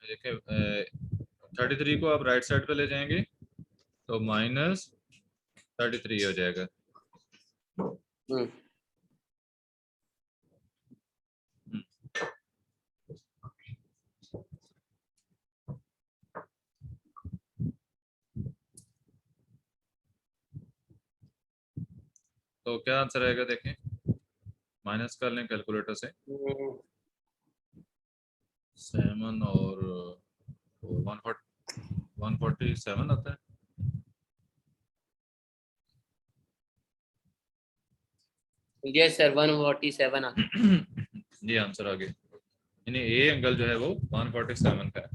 देखिए 33 को आप राइट साइड पे ले जाएंगे तो -33 हो जाएगा। तो क्या आंसर आएगा देखें, माइनस कर लें कैलकुलेटर से। 7 और 147 आता है। यस सर 147 आता है। ये आंसर आ गया, यानी ए एंगल जो है वो 147 का है।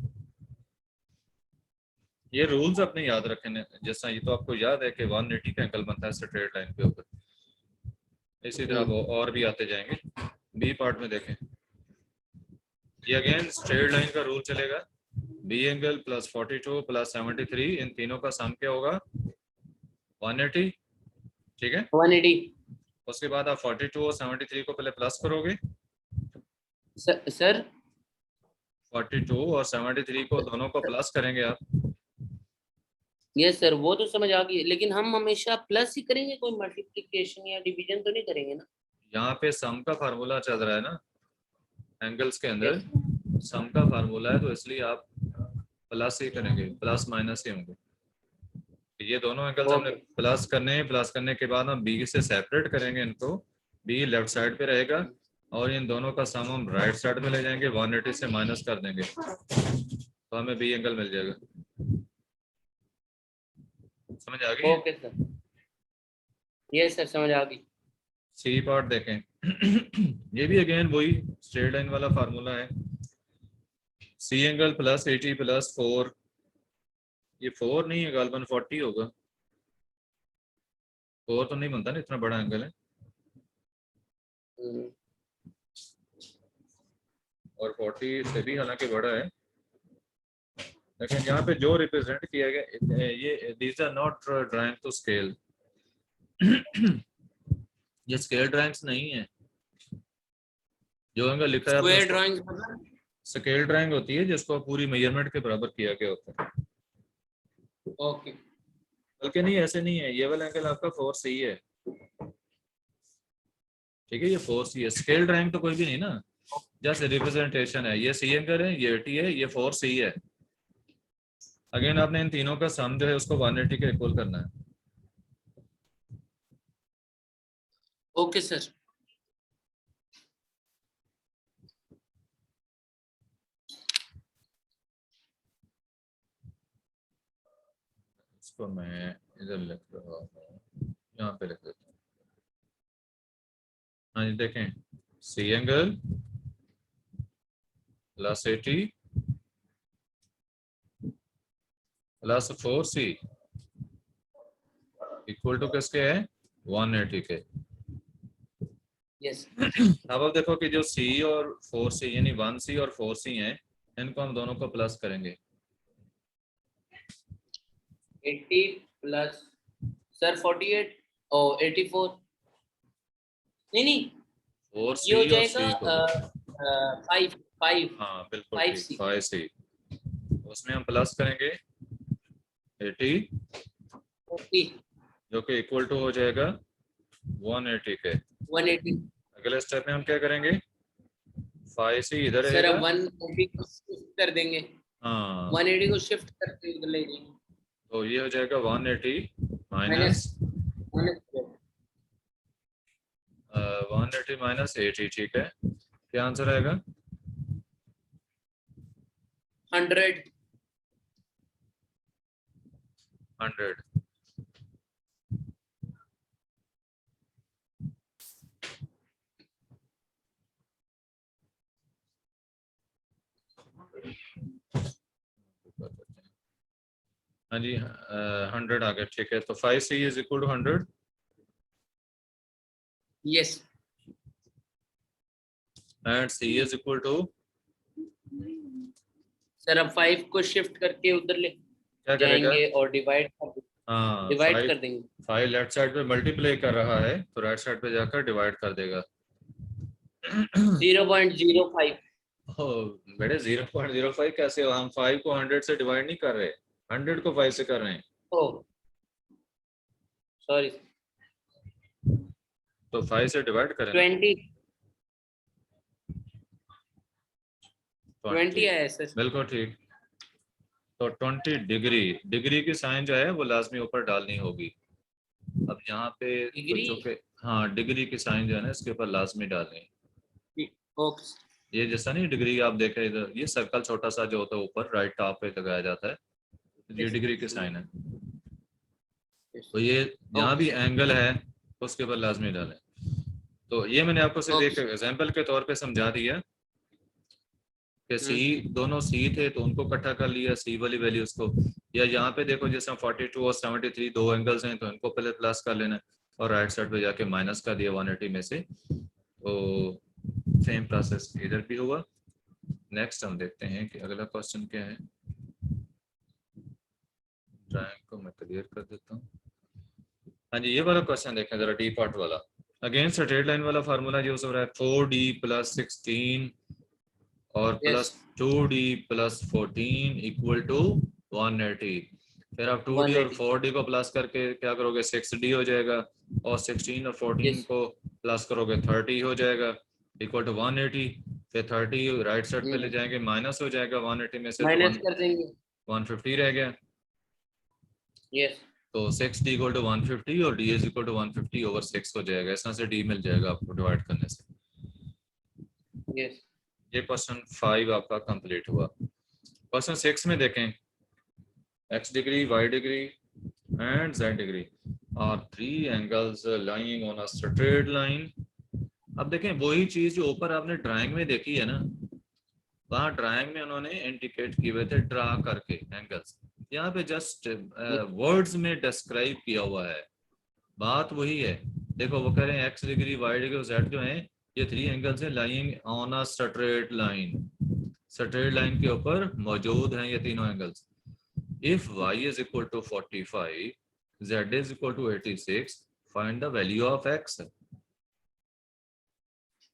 ये रूल्स अपने याद रखें, जैसा ये तो आपको याद है कि 180 का एंगल बनता है स्ट्रेट लाइन के ऊपर, इसी तरह वो और भी आते जाएंगे। बी पार्ट में देखें, ये अगेन स्ट्रेट लाइन का रूल चलेगा। बी एंगल प्लस 42 प्लस 73, इन तीनों का सम क्या होगा 180, ठीक है। 180 उसके बाद आप 42 और 73 को पहले प्लस करोगे, सर 42 और 73 को दोनों को प्लस करेंगे आप। यस सर वो तो समझ आ गई, लेकिन हम हमेशा प्लस ही करेंगे, कोई मल्टीप्लिकेशन या डिवीजन तो नहीं करेंगे ना। यहाँ पे सम का फार्मूला चल रहा है ना एंगल्स के अंदर, यस सम का फार्मूला है, तो इसलिए आप प्लस ही करेंगे, प्लस माइनस ही होंगे। ये दोनों एंगल्स हमने ओके प्लस करने हैं, प्लस करने के बाद हम बी से सेपरेट करेंगे इनको, बी लेफ्ट साइड पे रहेगा और इन दोनों का सम हम राइट साइड में ले जाएंगे, 180 से माइनस कर देंगे तो हमें बी एंगल मिल जाएगा। समझ आ गई? ओके सर, यस सर समझ आ गई। सी पार्ट देखें। ये भी अगेन वही स्ट्रेट लाइन वाला फार्मूला है। सी एंगल प्लस 80 प्लस 4, ये 4 नहीं है गालबन 40 होगा, 4 तो नहीं बनता ना, इतना बड़ा एंगल है। और 40 से भी हालांकि बड़ा है, लेकिन यहाँ पे जो रिप्रेजेंट किया गया ये these are not drawing to scale, ये स्केल ड्राइंग्स नहीं है। जो एंगल लिखा है आपने स्क्वायर ड्राइंग स्केल ड्राइंग होती है जिसको पूरी मेजरमेंट के बराबर किया गया होता है। ओके बल्कि नहीं, ऐसे नहीं है, ये वाला एंगल आपका 4 सही है, ठीक है, ये 4 सी है। स्केल ड्राइंग तो कोई भी नहीं ना, जस्ट रिप्रेजेंटेशन है। ये सी एंगल है, ये 80 है, ये 4 सी है। अगेन आपने इन तीनों का सम जो है उसको 180 के इक्वल करना है। Okay sir. इसको मैं इधर लिख रहा हूँ, यहाँ पे लिख देता हूँ। हाँ जी देखें, C angle plus 80 plus 4 C equal to किसके है 180 के। यस अब आप देखो कि जो सी और 4 सी यानी 1 सी और 4 सी हैं, इनको हम दोनों को प्लस करेंगे। 80 प्लस सर 48 और 84, नहीं नहीं 4 ये हो सी और जाएगा सी को 5 5 हाँ बिल्कुल 5 ठीक, सी 5 सी, उसमें हम प्लस करेंगे 80 40 जो कि इक्वल टू हो जाएगा 180 के। 180 अगले स्टेप में हम क्या करेंगे, 5 सी इधर सर रहेगा, अब 180 को शिफ्ट कर देंगे, हाँ 180 को शिफ्ट करके उधर ले जाएंगे, तो ये हो जाएगा 180 माइनस माइनस 180 माइनस 80, ठीक है। क्या आंसर आएगा 100 100। हाँ जी 100 आ गया, ठीक है। तो 5 C is equal to 100 yes and C is equal to sir अब 5 को शिफ्ट करके उधर ले क्या करेगा, जाएंगे और डिवाइड हाँ कर देंगे। 5 लेफ्ट साइड पे मल्टीप्लाई कर रहा है तो राइट साइड पे जाकर डिवाइड कर देगा। 0.05 बेटे 0.05 कैसे हो? हम 5 को 100 से डिवाइड नहीं कर रहे, 100 को 5 से कर रहे हैं। ओ सॉरी, तो 5 से डिवाइड करें ना। 20 20 आया है सर। बिल्कुल ठीक। तो 20 डिग्री, डिग्री की साइन जो है वो लाजमी ऊपर डालनी होगी। अब यहाँ पे तो डिग्री, चूंकि हाँ डिग्री की साइन जो है ना इसके ऊपर लाजमी डालनी है। ओके ये जैसा नहीं डिग्री आप देखें इधर, ये सर्कल छोटा सा जो होता है ऊपर राइट टॉप पे लगाया जाता है, ये डिग्री की साइन है। तो ये जहाँ ओके भी एंगल है उसके ऊपर लाजमी डालें। तो ये मैंने आपको सिर्फ एक ओके एग्जांपल के तौर पे समझा दिया कि सी, दोनों सी थे तो उनको इकट्ठा कर लिया सी वाली वैल्यूज को। या यहाँ पे देखो जैसे 42 और 73 दो एंगल्स हैं तो इनको पहले प्लस कर लेना और राइट साइड पे जाके माइनस कर दिया 180 में से। तो सेम प्रोसेस इधर भी हुआ। नेक्स्ट हम देखते हैं कि अगला क्वेश्चन क्या है। ड्राइंग को मैं क्लियर कर देता हूँ। हाँ जी, ये वाला क्वेश्चन देखें जरा, डी पार्ट वाला। अगेन स्ट्रेट लाइन वाला फार्मूला यूज हो रहा है 4d + 16 और yes plus 2d + 14 equal to 180। फिर आप 2d और 180 4d को प्लस करके क्या करोगे 6d हो जाएगा, और 16 और 14 यस को प्लस करोगे 30 हो जाएगा इक्वल टू 180। फिर 30 राइट साइड पे ले जाएंगे माइनस हो जाएगा 180 में से, तो माइनस कर देंगे 150 रह गया। यस तो 6d इक्वल टू 150 और d is equal to 150 over 6 हो जाएगा। इस तरह से d मिल जाएगा आपको डिवाइड करने से। यस ये क्वेश्चन 5 आपका कंप्लीट हुआ। क्वेश्चन 6 में देखें, x degree, y degree and z degree are three angles lying on a straight line। अब देखें वही चीज जो ऊपर आपने ड्राइंग में देखी है ना, वहाँ ड्राइंग में उन्होंने इंडिकेट किए हुए थे ड्रा करके एंगल्स, यहाँ पे जस्ट वर्ड्स में डिस्क्राइब किया हुआ है। बात वही है। देखो वो कह रहे हैं x डिग्री, y डिग्री और z जो हैं ये 3 एंगल्स हैं lying on a straight line. Straight line के ऊपर मौजूद हैं ये तीनों angles. If y is equal to 45, z is equal to 86, find the value of x।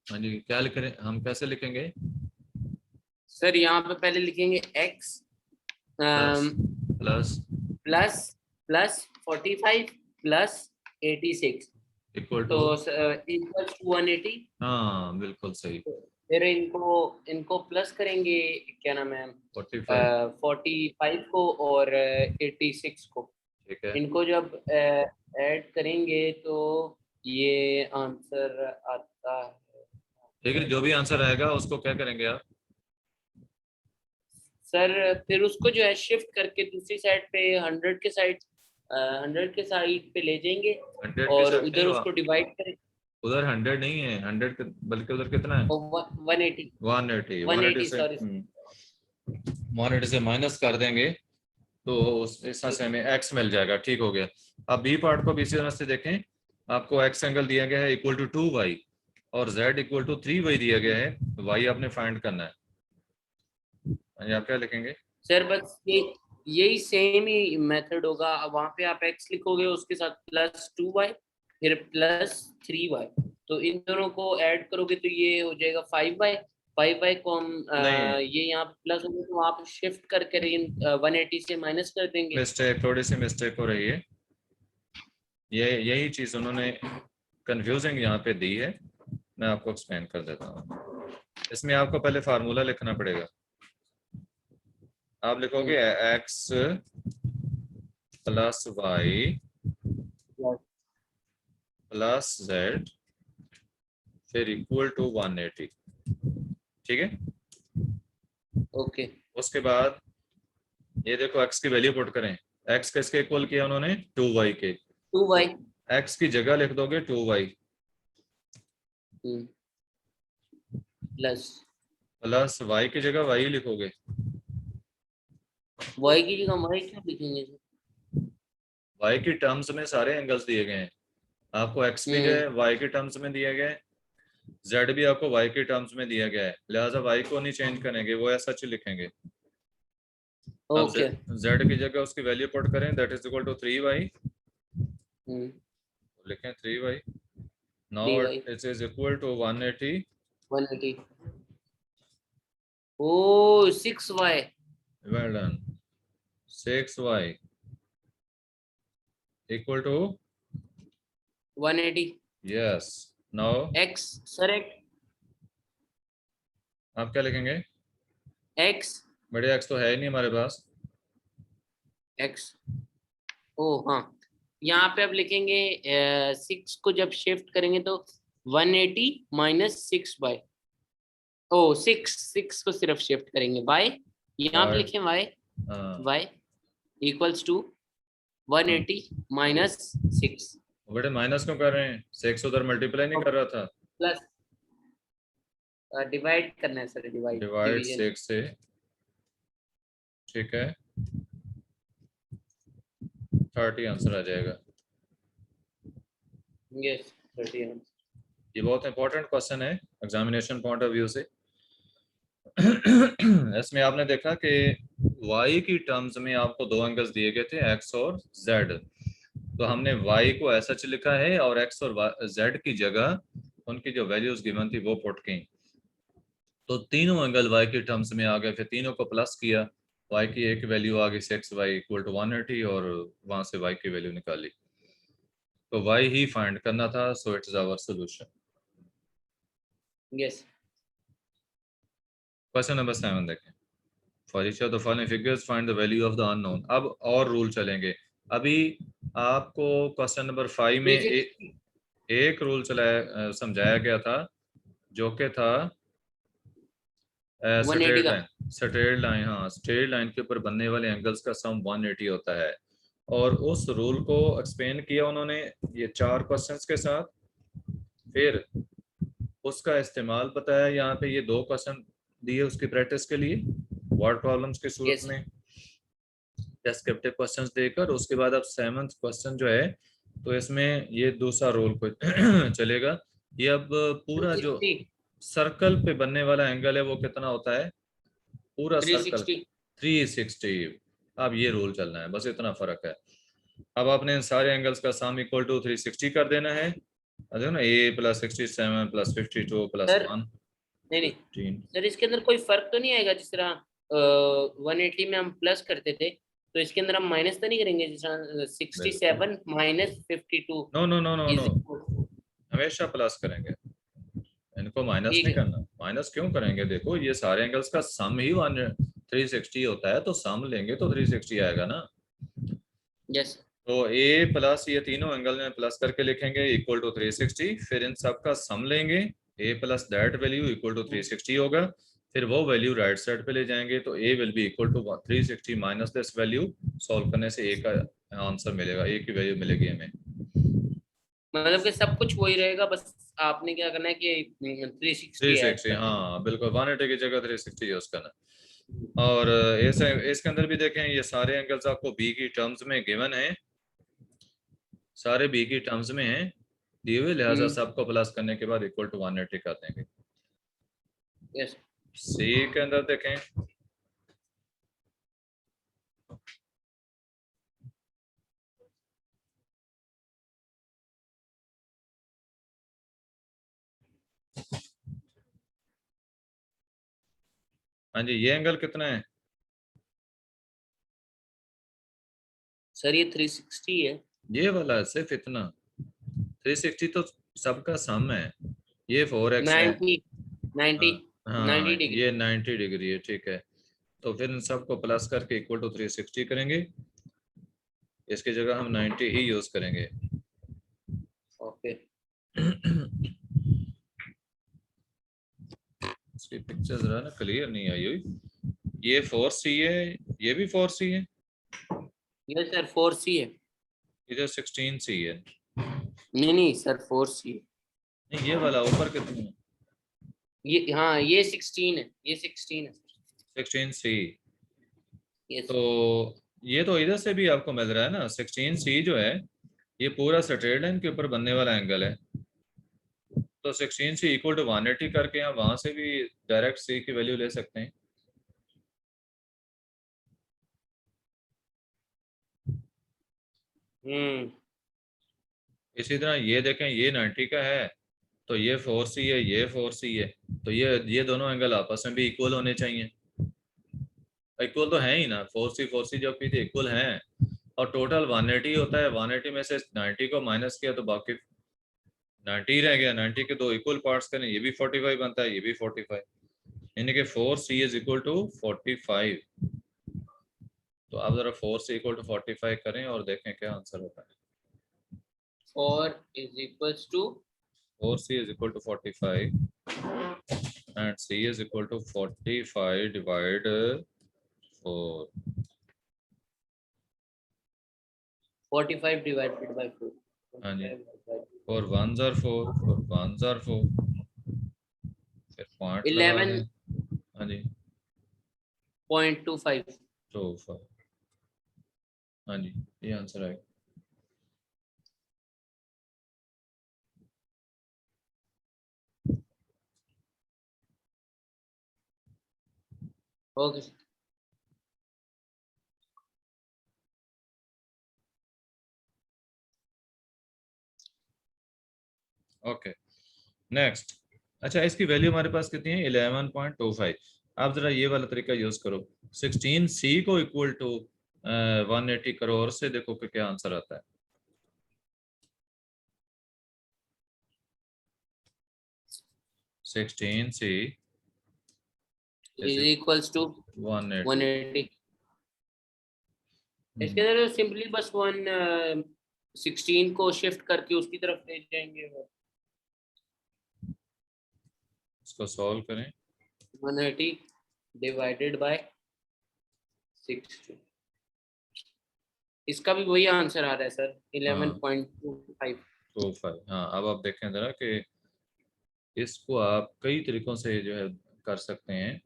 हाँ जी, क्या लिख रहे हैं हम, कैसे लिखेंगे? सर यहाँ पे पहले लिखेंगे x plus plus plus plus 45 plus 86 equal तो टू, इक्वल टू 180। हाँ बिल्कुल सही, फिर इनको इनको प्लस करेंगे, क्या नाम है, 45। 45 को और 86 को। ठीक है, इनको जब ऐड करेंगे तो ये आंसर आता ठीक है, है जो भी आंसर आएगा उसको क्या करेंगे आप? सर। फिर उसको जो है शिफ्ट करके दूसरी साइड पे 100 के साइड 100 के साइड पे ले जाएंगे 100 के और साथ नहीं उधर हुआ, उसको डिवाइड करें। उधर 100 नहीं है, 100 बल्कि उधर कितना है? 180 180, 180 180 से सॉरी 180 से माइनस कर देंगे तो उस इस तरह से हमें एक्स मिल जाएगा। ठीक हो गया। अब बी पार्ट को भी इसी तरह से देखें। आपको एक्स एंगल दिया गया है इक्वल टू 2y और z इक्वल टू 3y दिया गया है, y आपने फाइंड करना है। आप क्या लिखेंगे? सर। बस ये यही सेम ही मेथड होगा। वहां पे आप x लिखोगे उसके साथ प्लस 2y फिर प्लस 3y, तो इन दोनों को ऐड करोगे तो ये हो जाएगा 5y। 5y को हम नहीं, ये यहाँ पे प्लस होगा तो वहाँ पे शिफ्ट करके 180 से माइनस कर देंगे। मिस्टेक, थोड़ी सी मिस्टेक हो रही है। ये यही चीज उन्होंने कंफ्यूजिंग यहाँ पे दी है। मैं आपको एक्सप्लेन कर देता हूँ। इसमें आपको पहले फार्मूला लिखना पड़ेगा। आप लिखोगे x plus Y plus z फिर इक्वल टू 180। ठीक है। ओके उसके बाद ये देखो x की वैल्यू पुट करें। x किसके इक्वल किया उन्होंने? 2y के। 2y तो x की जगह लिख दोगे 2y प्लस प्लस y की जगह y लिखोगे। y की जगह y क्यों लिखेंगे सर? y की टर्म्स में सारे एंगल्स दिए गए हैं। आपको x भी जो है y के टर्म्स में दिया गया है, z भी आपको y के टर्म्स में दिया गया है, लिहाजा y को नहीं चेंज करेंगे, वो ऐसा ही लिखेंगे। अब ओके z की जगह उसकी वैल्यू पुट करें, that is equal to 3y। लिखें 3y। Now 3y it is equal to 180 180 oh 6y well done. 6y equal to 180 yes. Now x sir आप क्या लिखेंगे? x बड़े एक्स तो है ही नहीं हमारे पास। x ओ हाँ, यहाँ पे अब लिखेंगे 6 को जब शिफ्ट करेंगे तो 180 माइनस 6 बाय, ओ 6 को सिर्फ शिफ्ट करेंगे बाय, यहाँ पे वाई लिखें y हाँ y इक्वल्स टू 180 माइनस 6 बेटे माइनस क्यों कर रहे हैं? 6 उधर मल्टीप्लाई नहीं कर रहा था? प्लस डिवाइड करना है सर, डिवाइड डिवाइड डिवीजन। 6 से, ठीक है, 30 आंसर आ जाएगा। यस 30 ये बहुत इंपॉर्टेंट क्वेश्चन है एग्जामिनेशन पॉइंट ऑफ व्यू से। इसमें आपने देखा कि y की टर्म्स में आपको दो एंगल्स दिए गए थे, x और z। तो हमने y को ऐसा लिखा है और x और z की जगह उनकी जो वैल्यूज गिवन थी वो पुट की। तो तीनों एंगल y के टर्म्स में आ गए, फिर तीनों को प्लस किया, y की एक वैल्यू आ गई 6y इक्वल टू 180 और वहां से y की वैल्यू निकाली। तो y ही फाइंड करना था, so it is our solution. Yes. Question number 7 देखें। For each of the following figures find the value of the unknown. अब और रूल चलेंगे। अभी आपको क्वेश्चन नंबर 5 में 360 एक रूल चलाया समझाया गया था, जो कि था 180 स्ट्रेट का। लाइन। स्ट्रेट लाइन, हाँ, स्ट्रेट लाइन के ऊपर बनने वाले एंगल्स का सम 180 होता है। और उस रूल को एक्सप्लेन किया उन्होंने ये 4 क्वेश्चंस के साथ। फिर उसका इस्तेमाल बताया, यहाँ पे ये 2 क्वेश्चन दिए उसकी प्रैक्टिस के लिए वर्ड प्रॉब्लम्स की सूरत यस में, डिस्क्रिप्टिव क्वेश्चंस देकर। उसके बाद अब 7th क्वेश्चन जो है, तो इसमें ये दूसरा रोल को चलेगा। ये अब पूरा जो 360 सर्कल पे बनने वाला एंगल है वो कितना होता है, पूरा सर्कल 360 360। अब ये रूल चलना है, बस इतना फर्क है। अब आपने इन सारे एंगल्स का सम इक्वल टू 360 कर देना है। देखो ना, a plus 67 plus 52 plus sir 1 नहीं नहीं 15। सर, इसके अंदर कोई फर्क तो नहीं आएगा? जिस तरह 180 में हम प्लस करते थे, तो इसके अंदर हम माइनस तो नहीं करेंगे? जिस तरह बिल्कुल 67 minus 52 no no no no no, is हमेशा प्लस करेंगे, इनको माइनस ठीक नहीं है। करना। माइनस क्यों करेंगे? देखो ये सारे एंगल्स का सम ही 360 होता है, तो सम लेंगे तो 360 आएगा ना। यस तो a प्लस ये तीनों एंगल में प्लस करके लिखेंगे इक्वल टू 360, फिर इन सब का सम लेंगे, a plus that value equal to 360 होगा। फिर वो वैल्यू राइट साइड पे ले जाएंगे, तो a will be equal to 360 minus this value. Solve करने से a का आंसर मिलेगा, a की वैल्यू मिलेगी हमें। मतलब कि सब कुछ वही रहेगा, बस आपने क्या करना है कि 360 ऐड 360, कर देना। हाँ बिल्कुल, 180 की जगह 360 यूज करना। और ऐसे इसके अंदर भी देखें, ये सारे एंगल्स आपको b की टर्म्स में गिवन है, सारे b की टर्म्स में हैं दिए हुए, लिहाजा सबको प्लस करने के बाद इक्वल टू 180 कर देंगे। यस सी के अंदर देखें, हाँ जी, ये एंगल कितना है? सर ये 360 है। ये वाला सिर्फ इतना 360 तो सबका सम है। ये 4x है। 90 90 हाँ हाँ, 90 डिग्री। ये 90 डिग्री है, ठीक है। तो फिर इन सबको प्लस करके इक्वल टू 360 करेंगे, इसकी जगह हम 90 ही यूज करेंगे। ओके इसकी पिक्चर जरा ना क्लियर नहीं आई हुई। ये 4c है, ये भी 4c है, यस सर 4C है। इधर 16c है। नहीं नहीं सर 4C। नहीं, ये वाला ऊपर कितना है? ये हाँ, ये 16 है, ये 16 है सर। 16c। यस तो ये तो इधर से भी आपको मिल रहा है ना, 16c जो है ये पूरा स्ट्रेट लाइन के ऊपर बनने वाला एंगल है। तो 16c इक्वल टू 180 करके हम वहां से भी डायरेक्ट c की वैल्यू ले सकते हैं। हम्म इसी तरह ये देखें, ये 90 का है, तो ये 4C है, ये 4C है, तो ये दोनों एंगल आपस में भी इक्वल होने चाहिए। इक्वल तो है ही ना, 4C जो भी थे इक्वल हैं, और टोटल 180 होता है। 180 में से 90 को माइनस किया तो बाकी 90 रह गया। 90 के दो इक्वल पार्ट्स करें, ये भी 45 बनता है, ये भी 45, यानी कि 4C इज इक्वल टू 45। तो आप जरा 4C इक्वल टू 45 करें और देखें क्या आंसर होता है। 4 is equals to 4C is equal to 45 and C is equal to 45 divide 4. 45 divided by 4. हाँ जी, 4 1s are 4, 4 1s are 4, फिर पॉइंट लगा दें। हाँ जी, 11.25. 25। हाँ जी, ये आंसर आएगा। Okay. Okay, next. अच्छा, इसकी वैल्यू हमारे पास कितनी है? 11.25। आप जरा ये वाला तरीका यूज करो, 16C को इक्वल टू 180 करो और से देखो कि क्या आंसर आता है। 16C is equals to 180। 180. इसके अंदर सिंपली बस 16 को शिफ्ट करके उसकी तरफ ले जाएंगे। इसको सॉल्व करें। 180 डिवाइडेड बाय 60, इसका भी वही आंसर आ रहा है सर, 11.25। 25। हाँ, अब आप देखें जरा कि इसको आप कई तरीकों से जो है कर सकते हैं।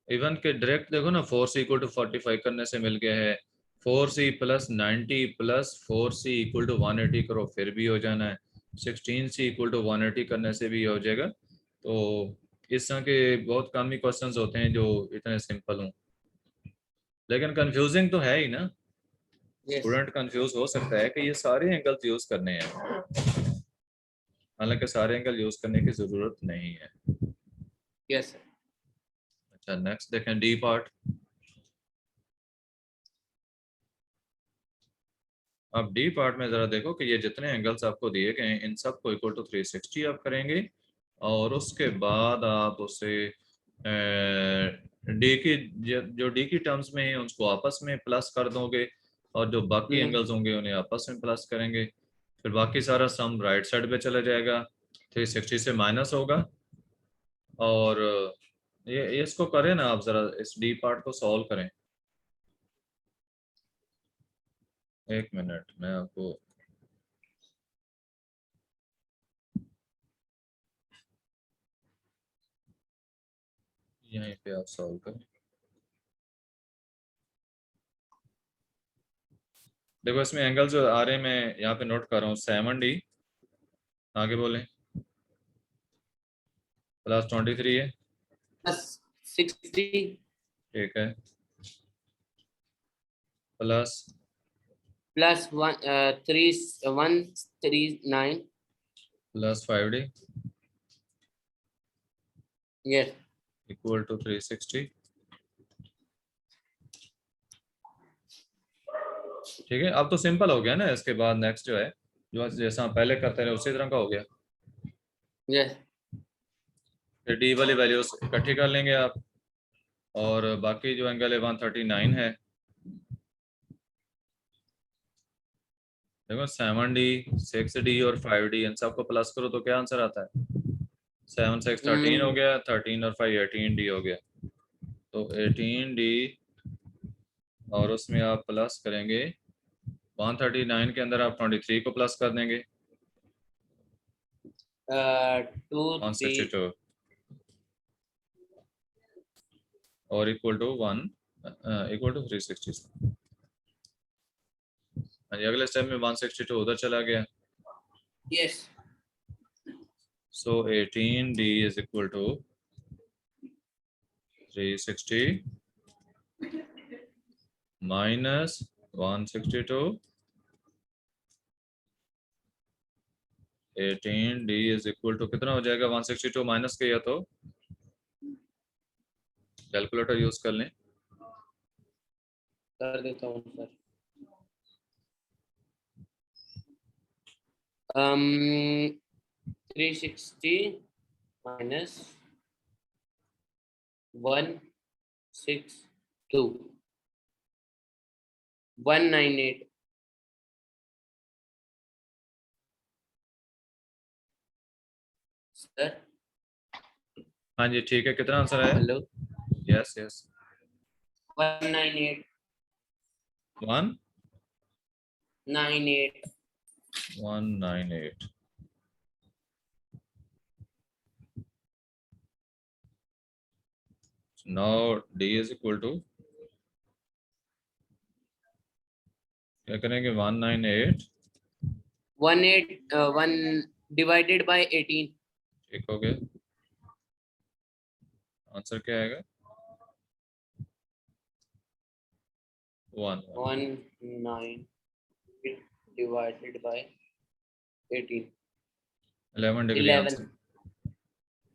इवन के डायरेक्ट देखो ना, 4C इक्वल टू 45 करने से मिल गया है। 4C plus 90 plus 4C equal to 180 करो, फिर भी हो जाना है। 16C इक्वल टू 180 करने से भी हो जाएगा। तो इस तरह के बहुत कम ही क्वेश्चंस होते हैं जो इतने सिंपल हों, लेकिन कंफ्यूजिंग तो है ही ना। स्टूडेंट कंफ्यूज हो सकता है कि ये सारे एंगल्स यूज करने हैं, हालांकि सारे एंगल यूज करने की जरूरत नहीं है। यस। अच्छा, नेक्स्ट देखें, डी पार्ट। अब डी पार्ट में जरा देखो कि ये जितने एंगल्स आपको दिए गए हैं इन सब को इक्वल टू 360 आप करेंगे, और उसके बाद आप उसे डी की जो डी की टर्म्स में है उसको आपस में प्लस कर दोगे, और जो बाकी एंगल्स होंगे उन्हें आपस में प्लस करेंगे। फिर बाकी सारा सम राइट साइड पे चला जाएगा, 360 से माइनस होगा। और ये इसको करें ना, आप जरा इस डी पार्ट को सॉल्व करें। एक मिनट मैं आपको यहीं पे आप सॉल्व करें। देखो इसमें एंगल जो आ रहे हैं मैं यहाँ पे नोट कर रहा हूँ, 7D, आगे बोलें, प्लस 23 है, प्लस 60 ठीक है, plus plus 139। Plus 5D yes. Equal to 360। ठीक है, अब तो सिंपल हो गया ना। इसके बाद नेक्स्ट जो है, जो जैसा हम पहले करते रहे उसी तरह का हो गया। यस। फिर डी वाली वैल्यूज इकट्ठी कर लेंगे आप, और बाकी जो एंगल है 139 है। देखो 7D 6D और 5D इन सबको प्लस करो तो क्या आंसर आता है? 7 6 13 हो गया, 13 और 5 18D हो गया। तो 18D, और उसमें आप प्लस करेंगे 139 के अंदर आप 23 को प्लस कर देंगे, 2 3 162 और इक्वल टू 1 इक्वल टू 360। अगले स्टेप में 162 उधर चला गया। Yes. So 18D is equal to 360 minus 162 18 D is equal to कितना हो जाएगा 162 माइनस किया तो कैलकुलेटर यूज कर लें। कर देता हूँ सर। 360 minus 162 198 sir. हाँ जी ठीक है, कितना आंसर आया? Hello. Yes yes 198 98 198। Now D is equal to क्या करेंगे 198 1 डिवाइडेड बाय 18 ठीक हो गया। आंसर क्या आएगा 198 डिवाइडेड बाय 18 11 डिग्री 11 आंसर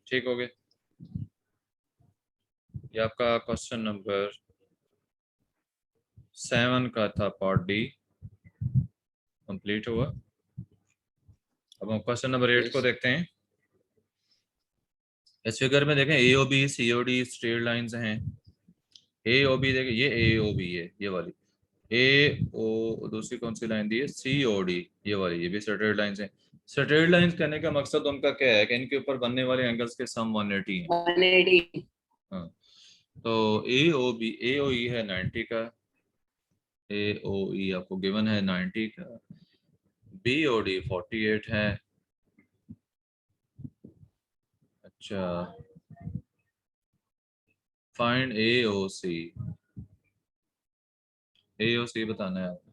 ठीक हो गया। ये आपका क्वेश्चन नंबर 7 का था, पार्ट डी कंप्लीट हुआ। अब हम क्वेश्चन नंबर 8 को यस देखते हैं। इस फिगर में देखें एओबी सीओडी स्ट्रेट लाइंस हैं। एओबी देखें, ये एओबी है ये वाली, ए ओ दूसरी कौन सी लाइन दी है सीओडी ये वाली, ये भी स्ट्रेट लाइंस हैं। स्ट्रेट लाइंस कहने का मकसद उनका क्या है कि इनके ऊपर बनने वाले एंगल्स के सम 180 हैं। 180 हाँ, तो एओई है 90 का, एओई आपको गिवन है 90 का, बीओडी 48 है। अच्छा, फाइंड एओसी, एओसी बताना है आपको।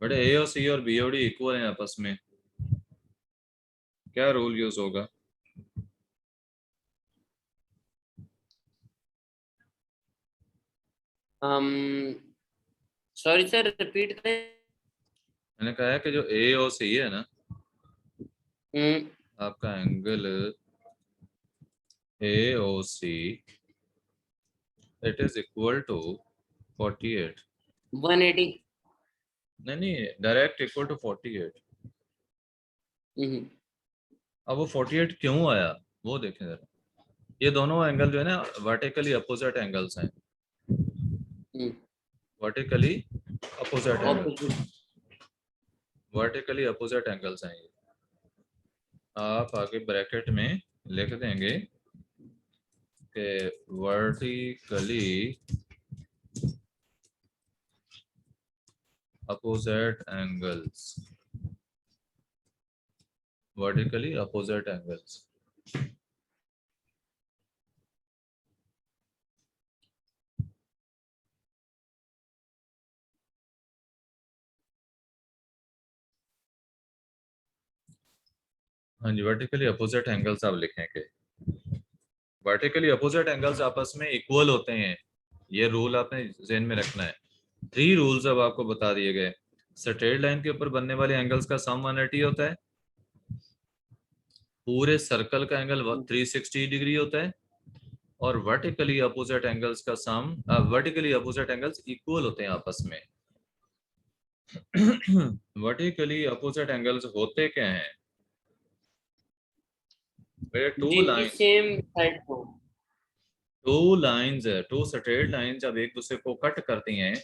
बड़े एओसी और बीओडी इक्वल हैं आपस में, क्या रूल यूज होगा? सॉरी सर रिपीट करें। मैंने कहा है कि जो एओसी है ना हम्म आपका angle AOC it is equal to 48। 180 नहीं नहीं, डायरेक्ट इक्वल टू 48। अब वो 48 क्यों आया वो देखें जरा। ये दोनों एंगल जो है ना वर्टिकली अपोजिट एंगल्स हैं, vertically opposite angle, opposite vertically opposite angles हैं ये। आप आगे ब्रैकेट में लिख देंगे कि vertically opposite angles, vertically opposite angles. हाँ जी, वर्टिकली अपोजिट एंगल्स आप लिखेंगे। वर्टिकली अपोजिट एंगल्स आपस में इक्वल होते हैं, ये रूल आपने ज़हन में रखना है। 3 रूल्स अब आपको बता दिए गए। स्ट्रेट लाइन के ऊपर बनने वाले एंगल्स का सम 180 होता है, पूरे सर्कल का एंगल 360 डिग्री होता है, और वर्टिकली अपोजिट एंगल्स का सम, वर्टिकली अपोजिट एंगल्स इक्वल होते हैं आपस में। वर्टिकली अपोजिट एंगल्स होते क्या हैं? टू जिनकी लाइन, सेम साइड को। टू लाइंस है, टू स्ट्रेट लाइन जब एक दूसरे को कट करती हैं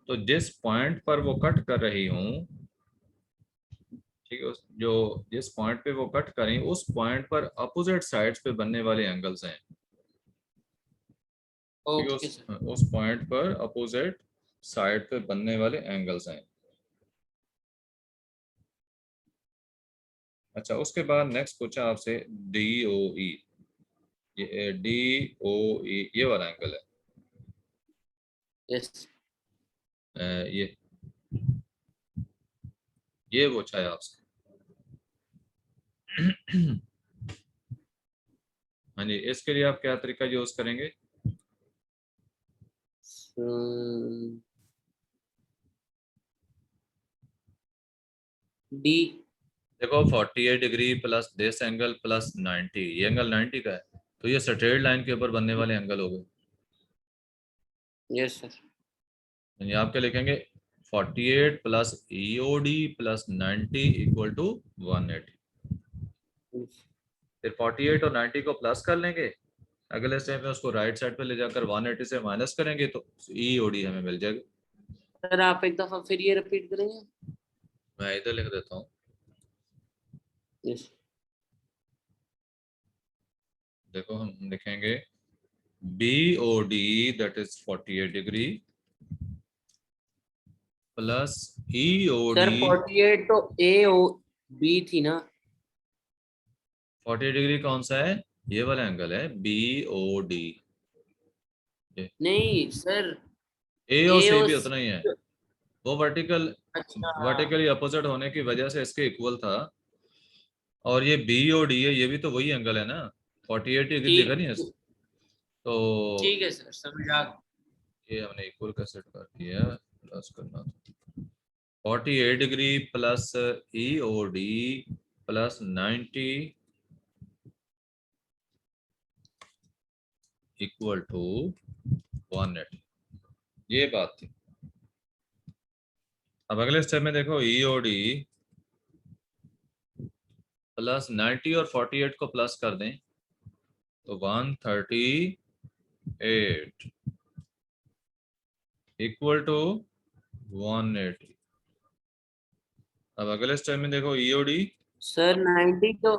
तो जिस पॉइंट पर वो कट कर रही हूँ, ठीक है, जो जिस पॉइंट पे वो कट करें उस पॉइंट पर अपोजिट साइड्स पे बनने वाले एंगल्स हैं। ठीक है, ओके सर। उस पॉइंट पर अपोजिट साइड पे बनने वाले एंगल्स हैं। अच्छा, उसके बाद नेक्स्ट पूछा आपसे डी ओ ई, ये डी ओ ई ये वाला एंगल है। यस ये पूछा है आपसे। हाँ जी, इसके लिए आप क्या तरीका यूज करेंगे? डी देखो 48 degree plus this angle plus 90, ये एंगल 90 का है, तो ये स्ट्रेट लाइन के ऊपर बनने वाले एंगल हो गए। Yes sir. यानी आप क्या लिखेंगे, 48 plus EOD plus 90 equal to 180। फिर 48 और 90 को प्लस कर लेंगे, अगले स्टेप में उसको राइट साइड पे ले जाकर 180 से माइनस करेंगे तो EOD हमें मिल जाएगा। सर आप एक दफा फिर ये रिपीट करेंगे। मैं इधर लिख देता हूँ, यस। देखो हम लिखेंगे BOD that is 48 degree plus EOD। Sir 48 तो ए ओ बी थी ना। 48 डिग्री कौन सा है, ये वाला एंगल है BOD। नहीं सर, ए और ए सी ओ भी उतना ही है, वो अच्छा। वर्टिकली अपोजिट होने की वजह से इसके इक्वल था। और ये BOD है, ये भी तो वही एंगल है ना, 48 डिग्री लिखा नहीं है ठीक, तो ठीक है सर, समझ आ। ये हमने इक्वल का सेट कर दिया, प्लस करना था 48 degree plus EOD plus 90 equal to 180, ये बात थी। अब अगले स्टेप में देखो EOD प्लस 90 और 48 को प्लस कर दें तो 138 इक्वल टू 180। अब अगले स्टेप में देखो EOD, सर 90 तो,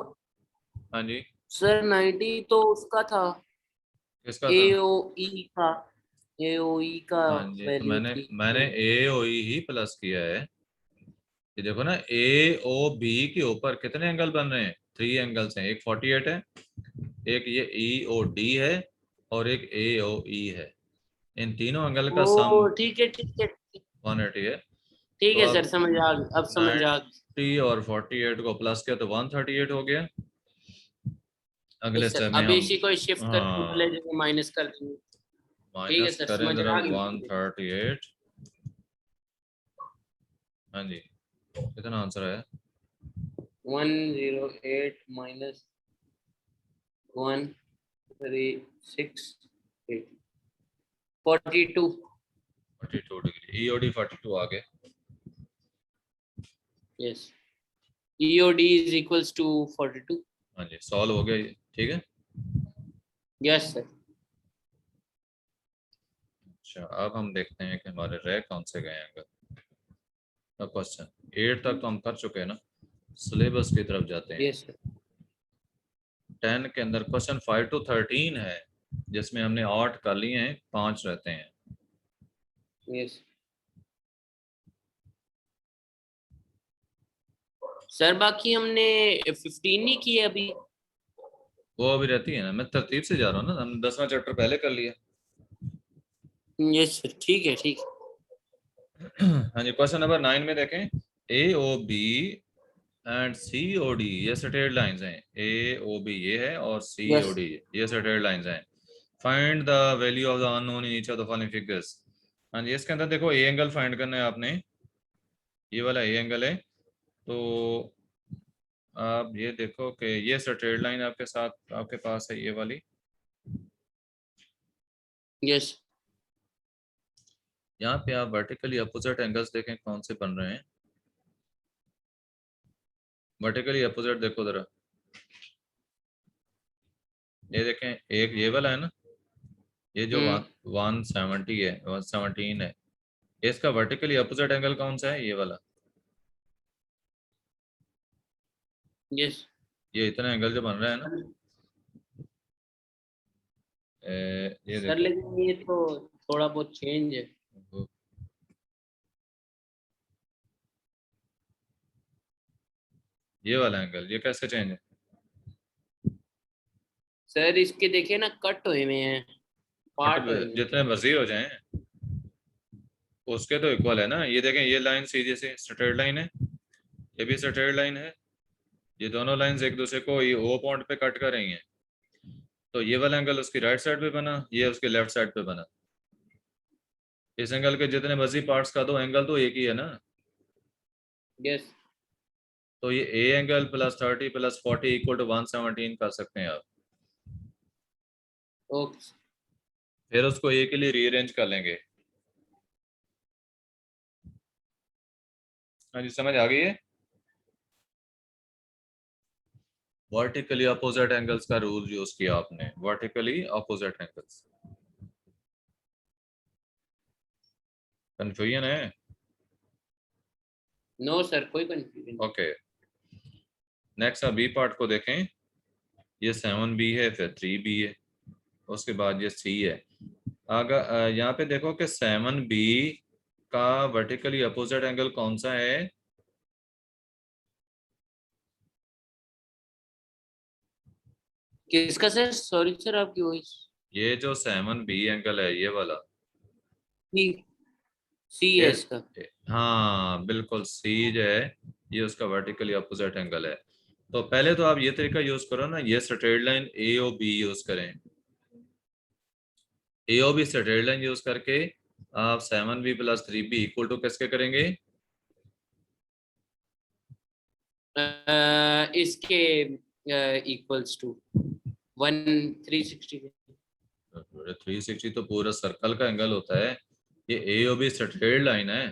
हाँ जी, सर 90 तो उसका था, किसका ए था, ओ ई का, ए ओ ई का हाँ जी, तो वैल्यू मैंने थी मैंने तो। AOE ही प्लस किया है। ये देखो ना AOB के ऊपर कितने एंगल बन रहे हैं, 3 एंगल्स हैं, एक 48 है, एक ये EOD है और एक AOE है। इन तीनों एंगल का सम ओ ठीक है, ठीक है, 180 है। ठीक तो है सर, अब समझ आ गई, अब समझ आ गई। 90 और 48 को प्लस किया तो 138 हो गया। अगले यस सर, स्टेप में अभी हम, इसी को शिफ्ट करके पहले हाँ, जगह माइनस कर देंगे। ठीक है माइनस सर, करें समझ जरा आ गई मुझे। 138। हाँ जी, कितना आंसर है, 108 माइनस 1368, 42। 42 डिग्री, EOD 42 आ गए। Yes, EOD is equals to 42। हाँ जी, सॉल्व हो गया ये, ठीक है। Yes sir. अच्छा, अब हम देखते हैं कि हमारे रह कौन से गए हैं। अगर क्वेश्चन 8 तक तो हम कर चुके हैं ना, सिलेबस की तरफ जाते हैं। Yes sir. 10 के अंदर क्वेश्चन 5 to 13 है, जिसमें हमने 8 कर लिए हैं, 5 रहते हैं। यस सर, बाकी हमने 15 नहीं किए अभी। वो अभी रहती है ना, मैं तरतीब से जा रहा हूँ ना, हमने 10वां चैप्टर पहले कर लिया। यस सर, ठीक है, ठीक। हाँ जी, क्वेश्चन नंबर 9 में देखें, AOB एंड COD ये स्ट्रेट लाइंस हैं। AOB ये है और यस। COD ये स्ट्रेट लाइंस हैं। Find the value of the unknown in each of the following figures. हाँ जी, इसके अंदर देखो ए एंगल फाइंड करना है आपने, ये वाला ए एंगल है। तो आप ये देखो कि ये स्ट्रेट लाइन आपके साथ आपके पास है, ये वाली। यस यहाँ पे आप वर्टिकली अपोजिट एंगल्स देखें कौन से बन रहे हैं। वर्टिकली अपोजिट देखो जरा, ये देखें, एक ये वाला है ना, ये जो हम्म। 170 है, 117 है, इसका वर्टिकली अपोजिट एंगल कौन सा है, ये वाला। यस ये इतना एंगल जो बन रहा है ना, ये सर, देखो, लेकिन ये तो थोड़ा बहुत चेंज है। ये वाला एंगल ये कैसे चेंज है, सर इसके देखिए ना, कट हुए हुए हैं, पार्ट हुए हुए हैं जितने थोड़े। मर्जी हो जाएं उसके तो इक्वल है ना। ये देखें, ये लाइन सीधी सी स्ट्रेट लाइन है, ये भी स्ट्रेट लाइन है, ये दोनों लाइंस एक दूसरे को ये ओ पॉइंट पे कट कर रही हैं। तो ये वाला एंगल उसकी राइट साइड पे बना, ये उसके लेफ्ट साइड पे बना। इस एंगल के जितने मर्जी पार्ट्स का दो, एंगल तो एक ही है ना। यस तो ये A angle plus 30 plus 40 equal to 117 कर सकते हैं आप। ओके फिर उसको ए के लिए रीअरेंज कर लेंगे। हाँ जी, समझ आ गई है। वर्टिकली अपोजिट एंगल्स का रूल यूज किया आपने, वर्टिकली अपोजिट एंगल्स। कंफ्यूजन है? नो सर, कोई कंफ्यूजन ओके, नेक्स्ट अब बी पार्ट को देखें। ये 7b है, फिर 3b है, उसके बाद ये c है। अगर यहाँ पे देखो कि 7b का वर्टिकली अपोजिट एंगल कौन सा है? किसका सर? सॉरी सर, आपकी वॉइस। ये जो 7b एंगल है ये वाला। सी, सी है ये इसका। हाँ बिल्कुल, सी जो है ये उसका वर्टिकली अपोजिट एंगल है। तो पहले तो आप ये तरीका यूज करो ना, ये straight line A O B use करें। A O B straight line use करके आप 7b plus 3b equal to किसके करेंगे? इसके इक्वल्स टू 360। 360 तो पूरा सर्कल का एंगल होता है। ये ए ओ बी स्ट्रेट लाइन है,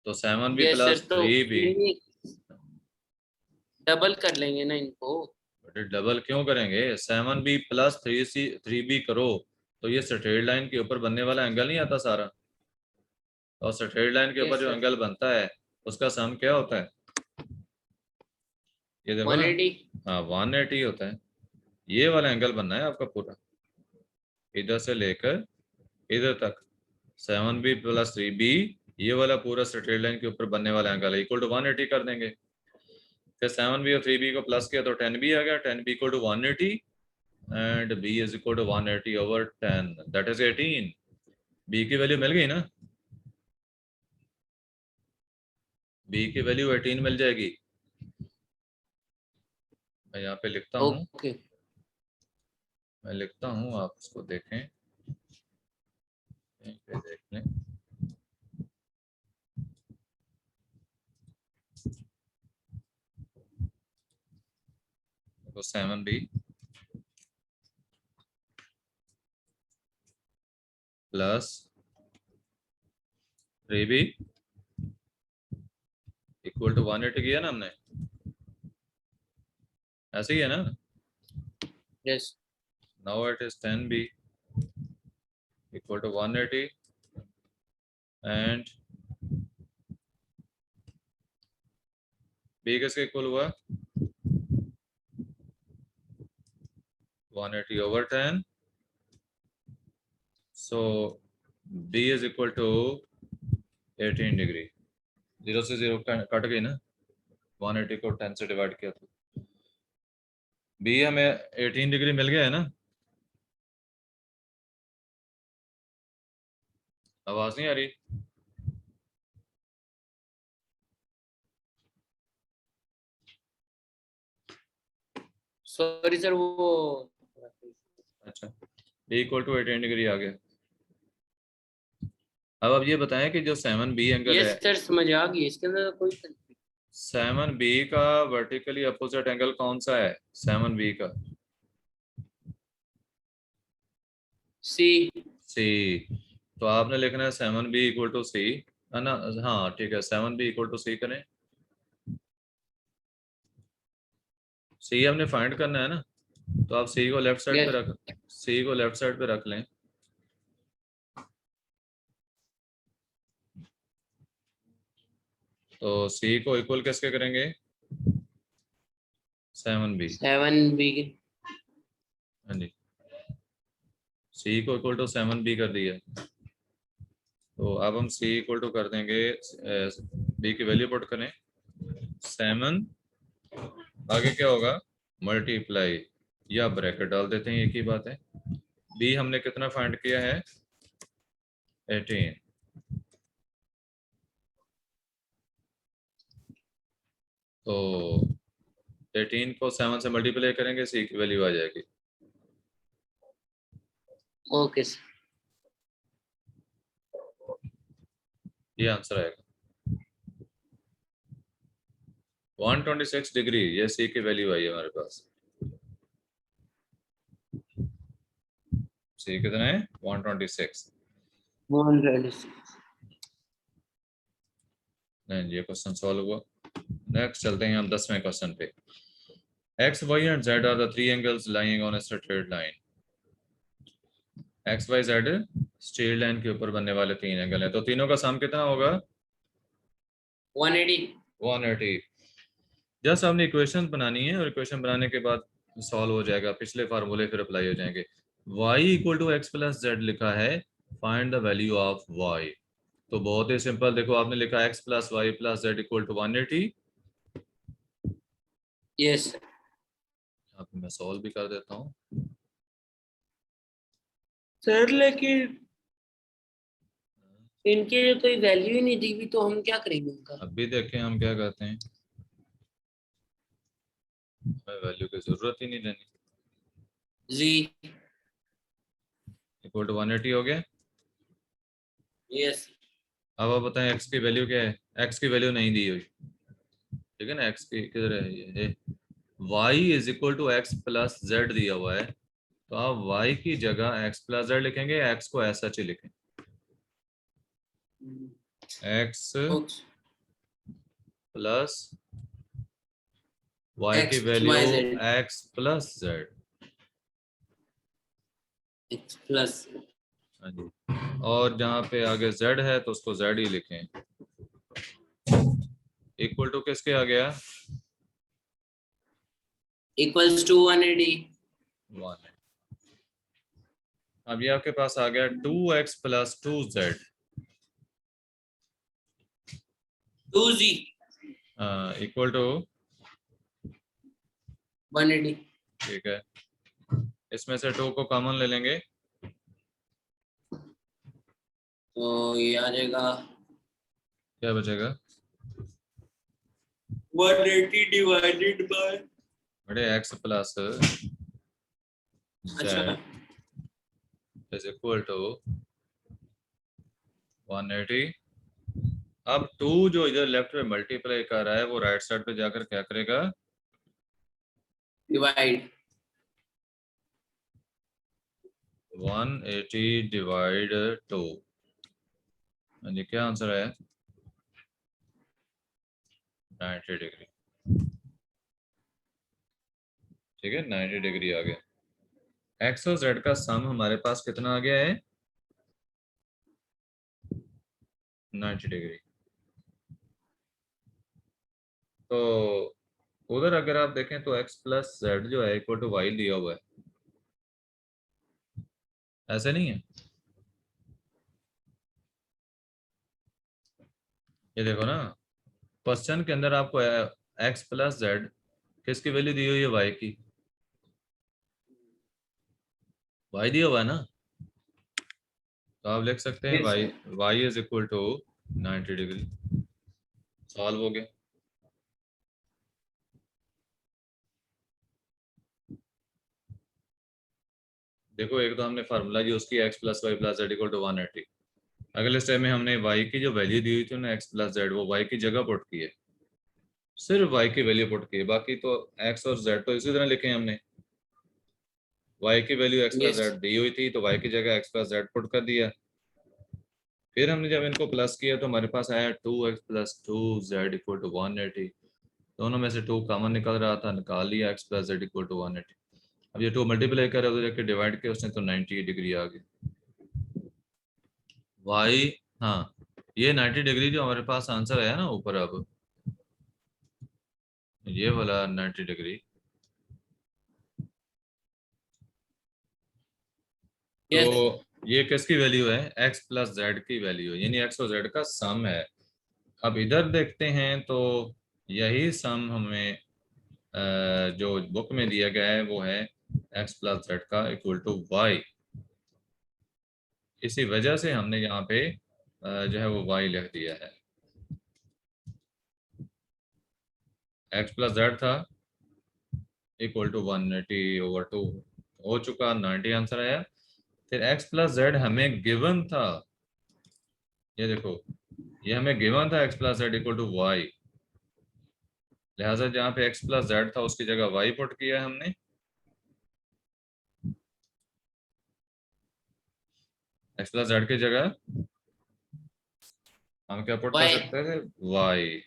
तो 7b यस सर, प्लस तो 3b। डबल कर लेंगे ना इनको। बेटे डबल क्यों करेंगे? 7b प्लस 3b करो तो ये स्ट्रेट लाइन के ऊपर बनने वाला एंगल नहीं आता सारा, और स्ट्रेट लाइन के ऊपर यस जो सर, एंगल बनता है उसका सम क्या होता है? ये देखो ना। 180। हाँ 180 होता है। ये वाला एंगल बनना है आपका पूरा, इधर से लेकर इधर तक। 7b प्लस 3b, ये वाला पूरा स्ट्रेट लाइन के ऊपर बनने वाला एंगल है, इक्वल टू 180 कर देंगे। फिर 7b और 3b को प्लस किया तो 10b आ गया, 10b equal to 180 and b is equal to 180 over 10, that is 18। b की वैल्यू मिल गई ना, b की वैल्यू 18 मिल जाएगी। मैं यहाँ पे लिखता हूँ, ओके मैं लिखता हूँ, आप उसको देखें, यहीं पे देख लें। देखो 7b plus 3b equal to 180 किया ना हमने, ऐसे ही है ना। Yes now it is 10b equal to 180 and b किसके इक्वल हुआ? 180 over 10, so b is equal to 18 degree. 0 से 0 कट गई ना, 180 को 10 से डिवाइड किया तो b हमें 18 डिग्री मिल गया है ना। आवाज नहीं आ रही? सॉरी सर, वो अच्छा, b इक्वल टू 18 डिग्री आ गया। अब ये बताएं कि जो 7b एंगल यस है, सर, समझ आ गई, इसके अंदर कोई 7b का वर्टिकली अपोजिट एंगल कौन सा है? 7b का सी। c, तो आपने लिखना है 7b इक्वल टू c, है ना। हाँ ठीक है, 7b इक्वल टू c करें। c हमने फाइंड करना है ना, तो आप c को लेफ्ट साइड पे यस रख, c को लेफ्ट साइड पे रख लें। तो c को इक्वल किसके करेंगे? 7b। 7b। हाँ जी, c को इक्वल टू 7b कर दिया। तो अब हम c इक्वल टू कर देंगे, b की वैल्यू पुट करें 7, आगे क्या होगा? मल्टीप्लाई, या ब्रैकेट डाल देते हैं, एक ही बात है। b हमने कितना फाइंड किया है? 18। तो 18 को 7 से मल्टीप्लाई करेंगे, c की वैल्यू आ जाएगी। Okay sir. ये आंसर आएगा। 126 डिग्री, ये सी की वैल्यू आई है हमारे पास। सी कितना है? 126। 126। नहीं, ये क्वेश्चन सॉल्व हुआ। नेक्स्ट चलते हैं हम 10वें क्वेश्चन पे। X Y and Z are the three angles lying on a straight line. X Y Z straight line के ऊपर बनने वाले तीन एंगल हैं, तो तीनों का सम कितना होगा? 180। 180। जस्ट आपने इक्वेशन बनानी है और इक्वेशन बनाने के बाद सॉल्व हो जाएगा, पिछले फार्मूले फिर अप्लाई हो जाएंगे। y equal to X plus Z लिखा है, find the value of y। तो बहुत ही सिंपल, देखो आपने लिखा x plus Y plus Z equal to 180। Yes यहाँ पे मैं सॉल्व भी कर देता हूँ। सर, लेकिन इनके लिए कोई वैल्यू ही नहीं दी हुई, तो हम क्या करेंगे उनका? अब भी देखें हम क्या कहते हैं, हमें वैल्यू की जरूरत ही नहीं लेनी। जी। इक्वल टू 180 हो गया। यस। अब आप बताएं x की वैल्यू क्या है? x की वैल्यू नहीं दी हुई, ठीक है ना। x की किधर है? ये y is equal to X plus Z दिया हुआ है, तो आप y की जगह x प्लस जेड लिखेंगे, x को ऐसा ही लिखें, x प्लस y की X value Y Z x plus Z. X plus. हाँ जी, और जहाँ पे आगे z है तो उसको z ही लिखें। इक्वल टू किसके आ गया? Equals to 180। 1। अब ये आपके पास आ गया 2x plus 2z। 2g equal to 180। ठीक है, इसमें से 2 को कॉमन ले लेंगे, तो ये आ जाएगा क्या बचेगा? 180 डिवाइडेड बाय। बड़े x प्लस अच्छा, z इज इक्वल टू 180। अब 2 जो इधर लेफ्ट में मल्टीप्लाई कर रहा है वो राइट साइड पे जाकर क्या करेगा? डिवाइड। 180 डिवाइड 2। ये क्या आंसर है? 90 डिग्री। ठीक है, 90 डिग्री आ गया। एक्स और जेड का सम हमारे पास कितना आ गया है? 90 डिग्री। तो उधर अगर आप देखें तो x प्लस जेड जो है इक्वल टू वाई दिया हुआ है, ऐसे नहीं है? ये देखो ना, क्वेश्चन के अंदर आपको x प्लस जेड किसकी वैल्यू दी हुई है? y की। y दिया हुआ है ना, तो आप लिख सकते हैं yes y, sir. y is equal to 90 degree. Solve हो गया। देखो, एक तो हमने फार्मूला यूज किया x plus Y plus Z equal to 180। अगले स्टेप में हमने y की जो वैल्यू दी हुई थी ना x प्लस जेड, वो y की जगह पुट की है, सिर्फ y की वैल्यू पुट की है, बाकी तो x और z तो इसी तरह लिखे हैं हमने। y की value x plus yes. Z दी हुई थी, तो y की जगह x प्लस जेड पुट कर दिया। फिर हमने जब इनको प्लस किया तो हमारे पास आया 2x plus 2z equal to 180। दोनों में से 2 कॉमन निकल रहा था, निकाल लिया x plus Z equal to 180। अब ये 2 मल्टीप्लाई कर उधर जाके डिवाइड किया उसने, तो 90 डिग्री आ गई। y, हाँ, ये 90 डिग्री जो हमारे पास आंसर आया ना ऊपर, अब ये वाला 90 डिग्री, यस। तो ये किसकी वैल्यू है? x प्लस जेड की वैल्यू है, यानी x और z का सम है। अब इधर देखते हैं तो यही सम हमें जो बुक में दिया गया है वो है x प्लस जेड का इक्वल टू वाई। इसी वजह से हमने यहाँ पे जो है वो y लिख दिया है। x प्लस जेड था इक्वल टू 180/2 हो चुका, 90 आंसर आया। फिर x प्लस जेड हमें गिवन था, ये देखो, ये हमें गिवन था x plus Z equal to Y. लिहाजा जहाँ पे x प्लस जेड था उसकी जगह y पुट किया है हमने, x प्लस जेड की जगह हम क्या पुट कर वाई। सकते थे, y।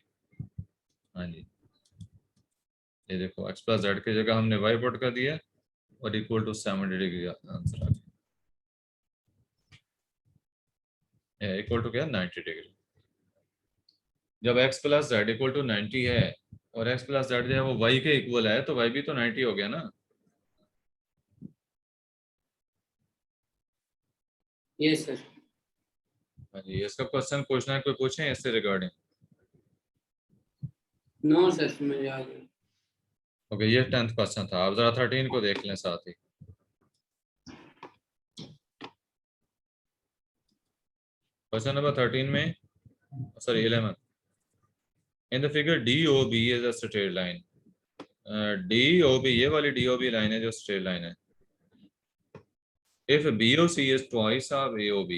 हाँ जी, ये देखो x प्लस जेड की जगह हमने y पुट कर दिया और इक्वल टू 70 डिग्री आंसर आ गया, इक्वल टू क्या, 90 डिग्री। जब x plus Z equal to 90 है और x प्लस जेड जो है वो y के इक्वल है, तो y भी तो 90 हो गया ना। Yes sir. हाँ जी, इसका क्वेश्चन पूछना है, कोई पूछे इससे रिगार्डिंग। नो सर, मुझे आ गया। ओके, ये 10th क्वेश्चन था, आप जरा 13 को देख लें साथ ही। क्वेश्चन नंबर 13 में, sorry 11, in the figure DOB is a straight line. DOB, ये वाली DOB लाइन है जो स्ट्रेट लाइन है। If BOC is twice of AOB,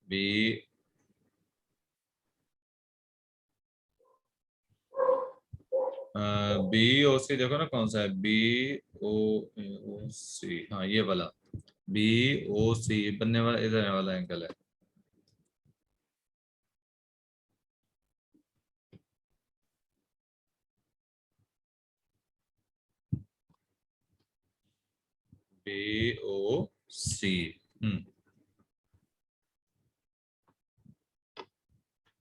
B BOC देखो ना कौन सा है, BOC, हाँ ये वाला BOC बनने वाला, इधर वाला एंगल है। BOC,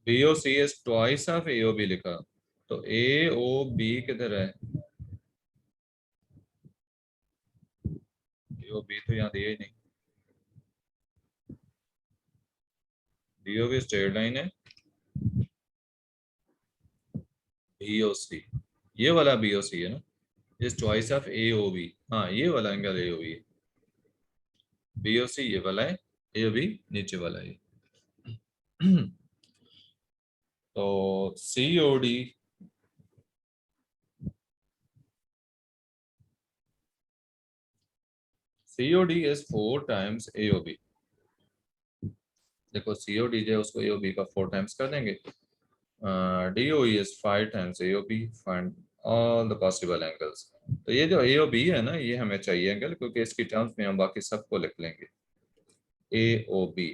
BOC is twice of AOB लिखा, तो AOB किधर है, AOB तो यहाँ दिया ही नहीं। DOB स्ट्रेट लाइन है, BOC ये वाला BOC है ना, इज ट्वाइस ऑफ AOB, हाँ ये वाला एंगल AOB है। BOC ये वाला है, AOB नीचे वाला है। तो COD, COD is 4 times AOB। देखो COD जो है उसको AOB का 4 टाइम्स कर देंगे। DOE is 5 times AOB, find all the possible angles। तो ये जो AOB है ना, ये हमें चाहिए एंगल, क्योंकि इसकी टर्म्स में हम बाकी सबको लिख लेंगे। AOB,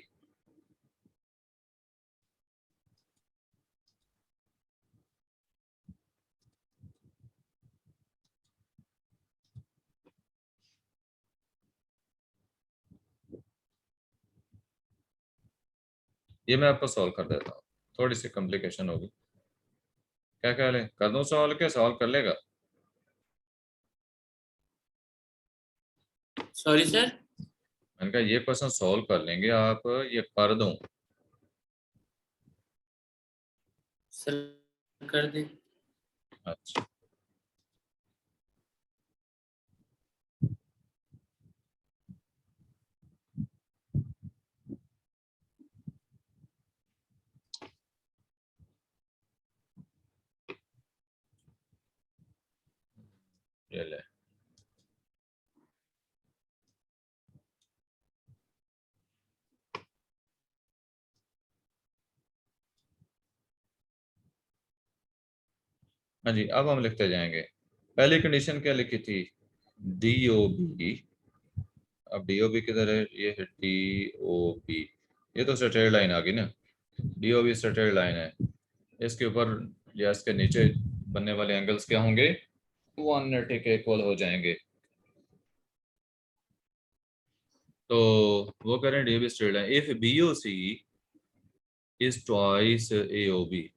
ये मैं आपको सॉल्व कर देता हूँ, थोड़ी सी कॉम्प्लिकेशन होगी। क्या ख्याल है, कर दूं सॉल्व, क्या सॉल्व कर लेगा? Sorry sir. मैंने कहा ये क्वेश्चन सॉल्व कर लेंगे आप, ये कर दूं? सर कर दें। अच्छा, ये ले। हाँ जी, अब हम लिखते जाएंगे। पहली कंडीशन क्या लिखी थी, DOB। अब DOB किधर है, ये है DOB, ये तो स्ट्रेट लाइन आ गई ना, DOB स्ट्रेट लाइन है। इसके ऊपर या इसके नीचे बनने वाले एंगल्स क्या होंगे, 180 के इक्वल हो जाएंगे। तो वो करें DOB straight line, if BOC is twice AOB,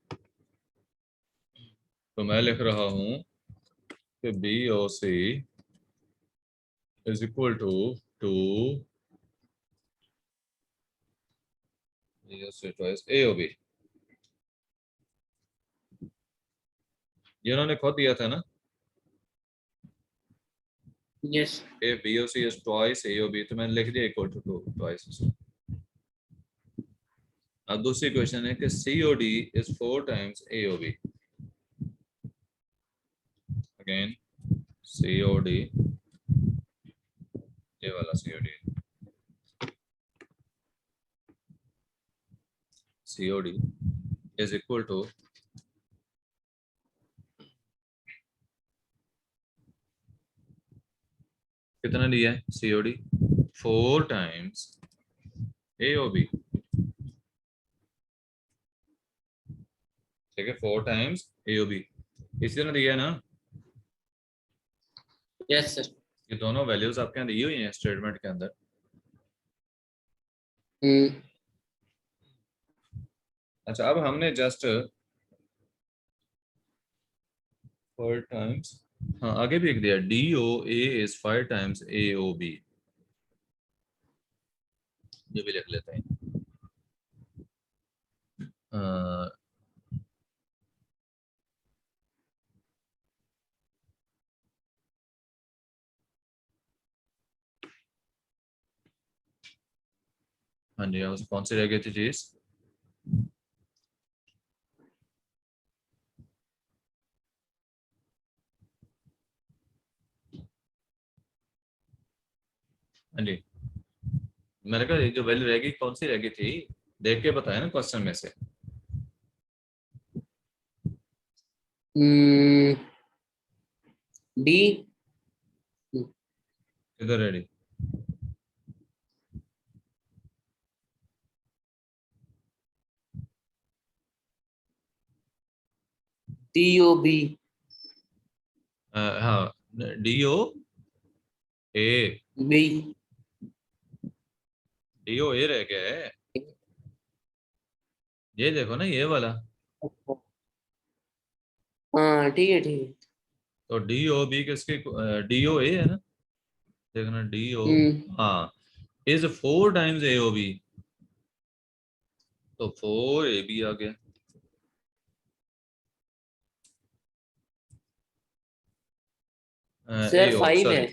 तो मैं लिख रहा हूं कि BOC is equal to 2 BOC twice AOB। ये उन्होंने खुद दिया था ना, yes. if BOC is twice AOB, तो मैंने लिख दिया इक्वल टू 2 twice। अब दूसरी क्वेश्चन है कि COD is 4 times AOB। Again COD, ये वाला COD is equal to कितना दिया है COD 4 टाइम्स AOB, ठीक है 4 टाइम्स AOB, इसी तरह दिया है ना। Yes sir. ये दोनों वैल्यूज आपके यहाँ दी हुई हैं स्टेटमेंट के अंदर। अच्छा अब हमने जस्ट 4 टाइम्स, हाँ आगे भी एक दिया DOA इज 5 टाइम्स AOB, ये भी लिख लेते हैं। हाँ जी, कौन सी रह गई थी चीज? हाँ जी, मैंने कहा ये जो वैल्यू रह गई कौन सी रह गई थी, देख के बताया ना क्वेश्चन में से। डी। इधर रेडी, DOB। हाँ DOA, बी। DOA रह गया है, ये देखो ना ये वाला, हाँ ठीक है ठीक है। तो DOB किसके, DOA है ना, देखना DO, हाँ इज 4 टाइम्स AOB, तो 4 AB आ गया। सर AO 5 सॉरी है।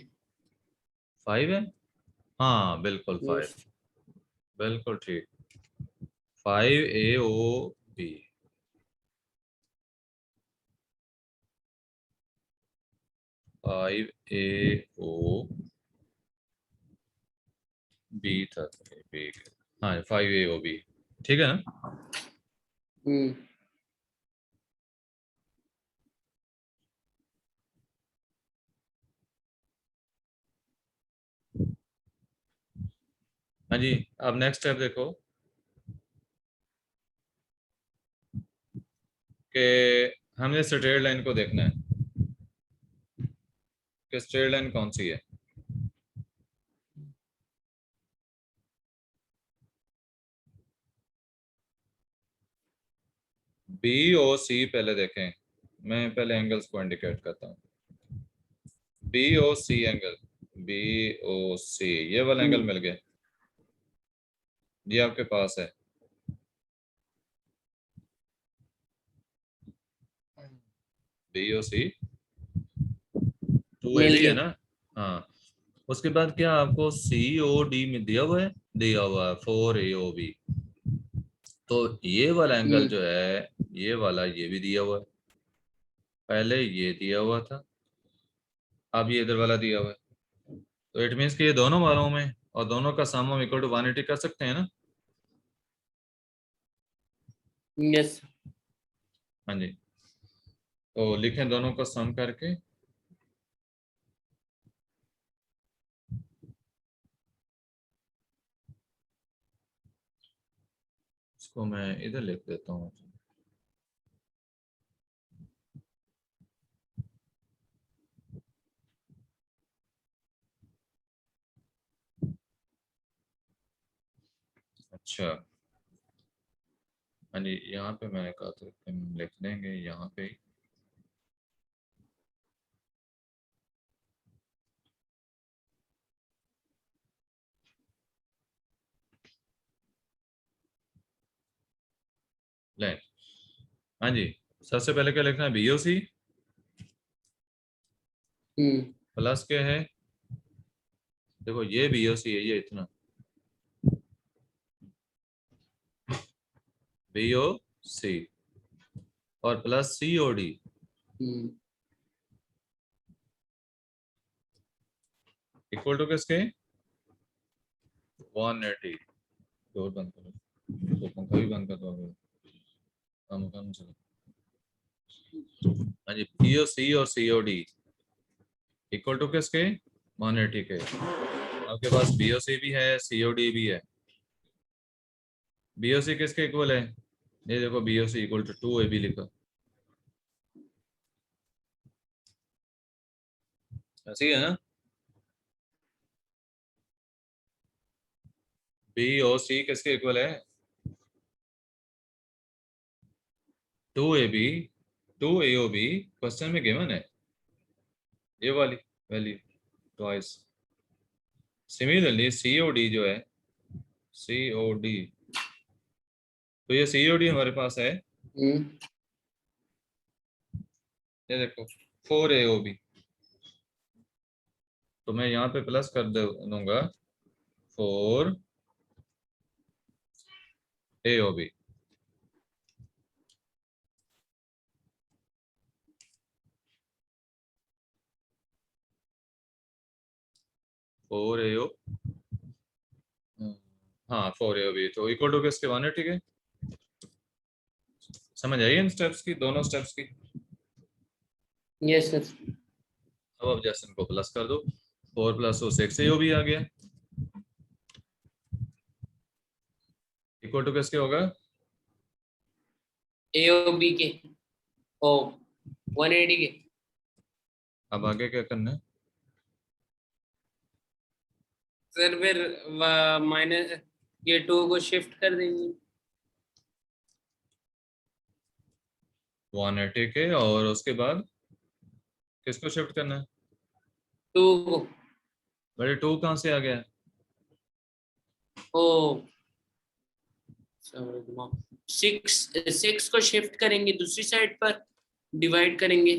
5 है, हाँ बिल्कुल 5, यस। बिल्कुल ठीक, 5 AOB, 5 AOB था, B, हाँ 5 AOB, ठीक है ना। हम्म। हाँ जी, अब नेक्स्ट स्टेप देखो कि हमने स्ट्रेट लाइन को देखना है कि स्ट्रेट लाइन कौन सी है। BOC पहले देखें, मैं पहले एंगल्स को इंडिकेट करता हूँ। BOC एंगल, BOC ये वाला एंगल मिल गया, ये आपके पास है BOC 2AB मिल है गया। ना। हाँ उसके बाद क्या आपको COD में दिया हुआ है, दिया हुआ है 4 AOB, तो ये वाला एंगल जो है ये वाला ये भी दिया हुआ है, पहले ये दिया हुआ था, अब ये इधर वाला दिया हुआ है, तो इट मीन्स कि ये दोनों वालों में और दोनों का सम हम इक्वल टू 180 कर सकते हैं ना। यस। हाँ जी, तो लिखें दोनों का सम करके, इसको मैं इधर लिख देता हूँ। अच्छा हाँ जी, यहाँ पे मैंने कहा था कि हम लिख लेंगे यहाँ पे ही। लें, हाँ जी, सबसे पहले क्या लिखना है BOC प्लस क्या है, देखो ये BOC है ये इतना, BOC और प्लस COD इक्वल टू किसके 180, डोर बंद करो, तो पंखा भी बंद कर दो अगर काम काम चलो। हाँ जी BOC और COD इक्वल टू किसके 180 के। आपके पास BOC भी है, COD भी है। BOC किसके इक्वल है? ये देखो BOC इक्वल टू 2AB लिखा, ऐसी है ना। BOC किसके इक्वल है? 2AB 2AOB क्वेश्चन में गिवन है ये वाली वैल्यू ट्वाइस। सिमिलरली COD जो है, COD, तो ये COD हमारे पास है, ये देखो 4AOB, तो मैं यहाँ पे प्लस कर दूंगा 4AOB। फोर AO, हाँ 4AOB तो इक्वल टू किसके? 180 के। समझ आई इन स्टेप्स की, दोनों स्टेप्स की? Yes sir. अब जैसे इनको प्लस कर दो, 4 + 6 AOB आ गया, इक्वल टू किसके होगा? AOB के, ओ 180 के। अब आगे क्या करना है? सर फिर माइनस ये 2 को शिफ्ट कर देंगे 180 के, और उसके बाद किसको शिफ्ट करना है? 2 को। बड़े 2 कहाँ से आ गया? ओ 6 को शिफ्ट करेंगे दूसरी साइड पर, डिवाइड करेंगे।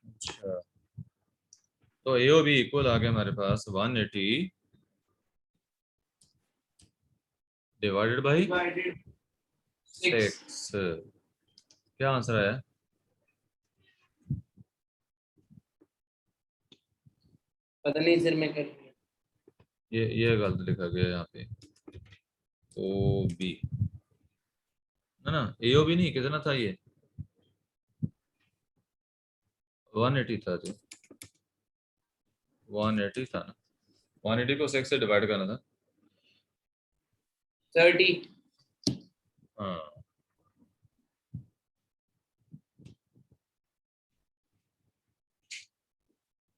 अच्छा, तो AOB इक्वल आ गया हमारे पास 180 डिवाइडेड बाई डिवाइडेड 6। 6। क्या आंसर आया? पता नहीं सर, मैं कर ये गलत लिखा गया यहाँ पे, OB ना ना, AOB नहीं, कितना था ये? 180 था जो, 180 था ना, 180 को 6 से डिवाइड करना था। 30। हाँ,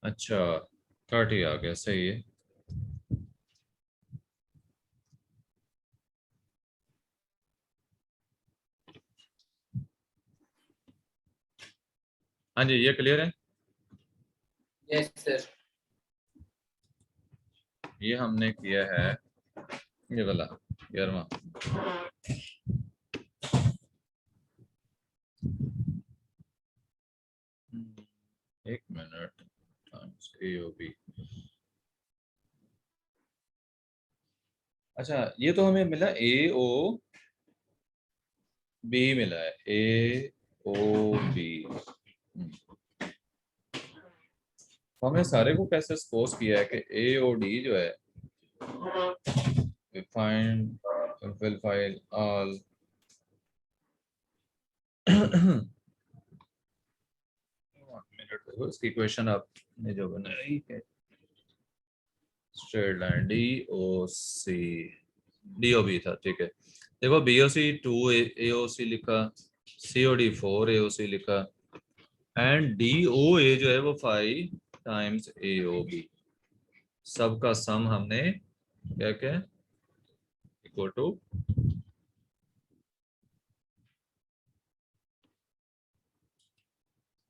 अच्छा 30 आ गया, सही है। हाँ जी, ये क्लियर है। Yes sir. ये हमने किया है, ये वाला 11वां। एक मिनट, टाइम्स AOB। अच्छा, ये तो हमें मिला AOB, मिला है AOB। तो हमने सारे को कैसे सपोज किया है कि AOD जो है, find will file all minute देखो, इसकी इक्वेशन आपने जो बनाई है, स्ट्रेट लाइन DOB था, ठीक है। देखो BOC 2AOC लिखा, COD 4AOC लिखा, एंड DOA जो है वो 5 टाइम्स AOB। सबका सम हमने क्या क्या इक्वल टू,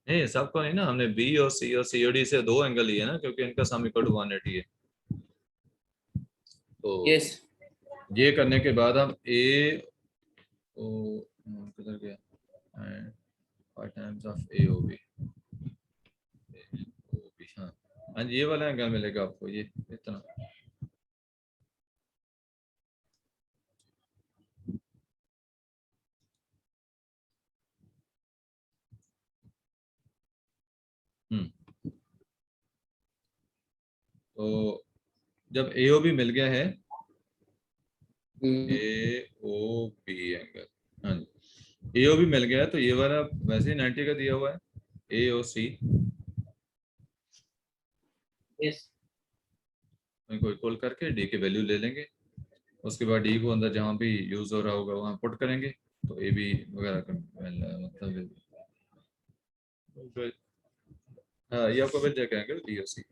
नहीं सबको नहीं ना, हमने B और C और COD से 2 एंगल लिए ना, क्योंकि इनका सम इक्वल टू 180 है। तो यस। ये करने के बाद हम ओ किधर गया, 5 टाइम्स ऑफ AOB, हाँ हाँ जी, ये वाला एंगल मिलेगा आपको, ये इतना। हम्म, तो जब AOB मिल गया है, AOB एंगल, हाँ जी, AO भी मिल गया है, तो ये वाला वैसे ही 90 का दिया हुआ है, AOC यस। को इक्वल करके डी की वैल्यू ले लेंगे, उसके बाद डी को अंदर जहाँ भी यूज हो रहा होगा वहाँ पुट करेंगे, तो AB वगैरह का मतलब हाँ ये आपको मिल जाएगा angle DOC।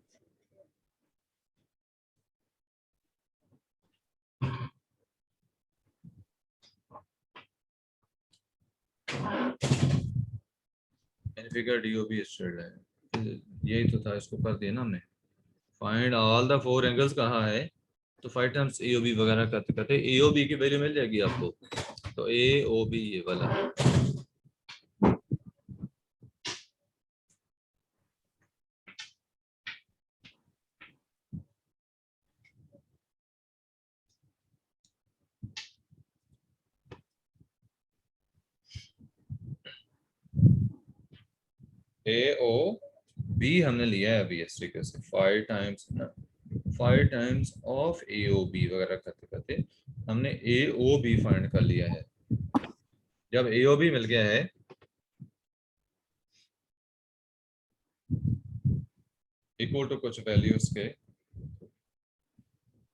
Figure DOB straight है, यही तो था, इसको कर दिया ना हमने। Find all the four angles कहाँ है, तो 5 टाइम्स AOB वगैरह करते करते AOB की वैल्यू मिल जाएगी आपको, तो AOB ये वाला। AOB हमने लिया है अभी इस तरीके से 5 टाइम्स ऑफ AOB वगैरह करते करते हमने AOB फाइंड कर लिया है। जब AOB मिल गया है, इक्वल टू कुछ वैल्यूज के,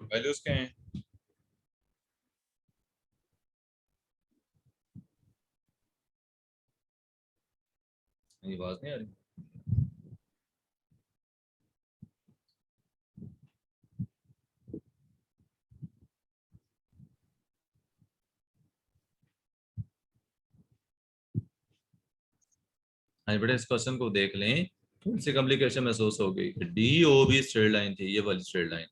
वैल्यूज क्या हैं, ये आवाज नहीं आ रही। हाँ बेटा इस क्वेश्चन को देख लें, थोड़ी सी कॉम्प्लिकेशन महसूस हो गई। DOB स्ट्रेट लाइन थी, ये वाली स्ट्रेट लाइन,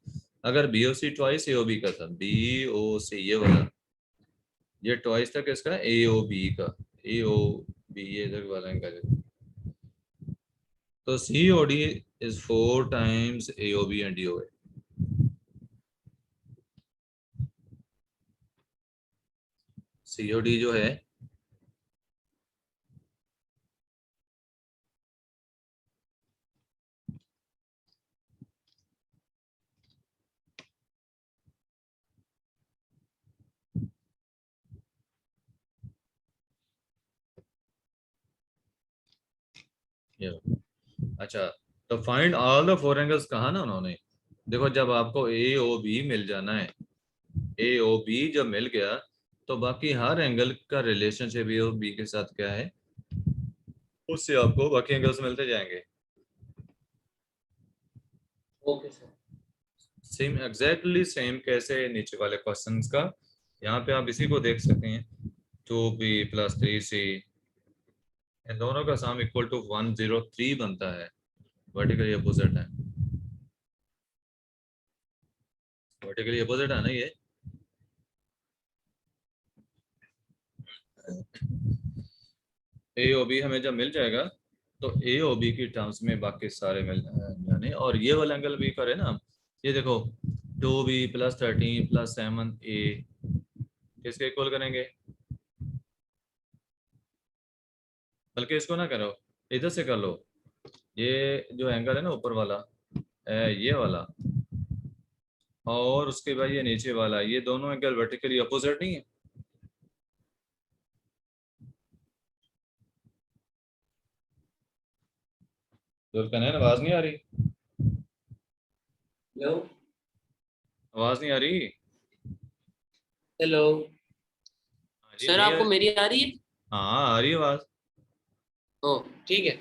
अगर BOC ट्वाइस AOB का था, BOC ये वाला, ये ट्वाइस था किसका, AOB का, AOB ये इधर वाला एंगल है, तो COD is 4 times AOB and DOA। COD जो है ये, अच्छा, तो find all the four angles कहा ना उन्होंने, देखो जब आपको AOB मिल जाना है, AOB जब मिल गया, तो बाकी हर एंगल का रिलेशनशिप AOB के साथ क्या है, उससे आपको बाकी एंगल्स मिलते जाएंगे। Okay sir. Same exactly same कैसे नीचे वाले क्वेश्चंस का, यहाँ पे आप इसी को देख सकते हैं, 2B प्लस 3C, इन दोनों का सम इक्वल टू 103 बनता है, वर्टिकली अपोजिट है, वर्टिकली अपोजिट है ना ये। AOB हमें जब मिल जाएगा, तो AOB की टर्म्स में बाकी सारे मिल जाने, और ये वाला एंगल भी करे ना, ये देखो 2B प्लस 13 प्लस 7A किसके इक्वल करेंगे, बल्कि इसको ना करो, इधर से कर लो, ये जो एंगल है ना ऊपर वाला, ये वाला, और उसके बाद ये नीचे वाला, ये दोनों एंगल वर्टिकली अपोजिट नहीं है। जुल्फन है, आवाज नहीं आ रही, हेलो। आवाज नहीं आ रही। हेलो हाँ जी सर, नहीं आ आपको रही। मेरी आ रही है? हाँ आ रही है आवाज। ओ ठीक है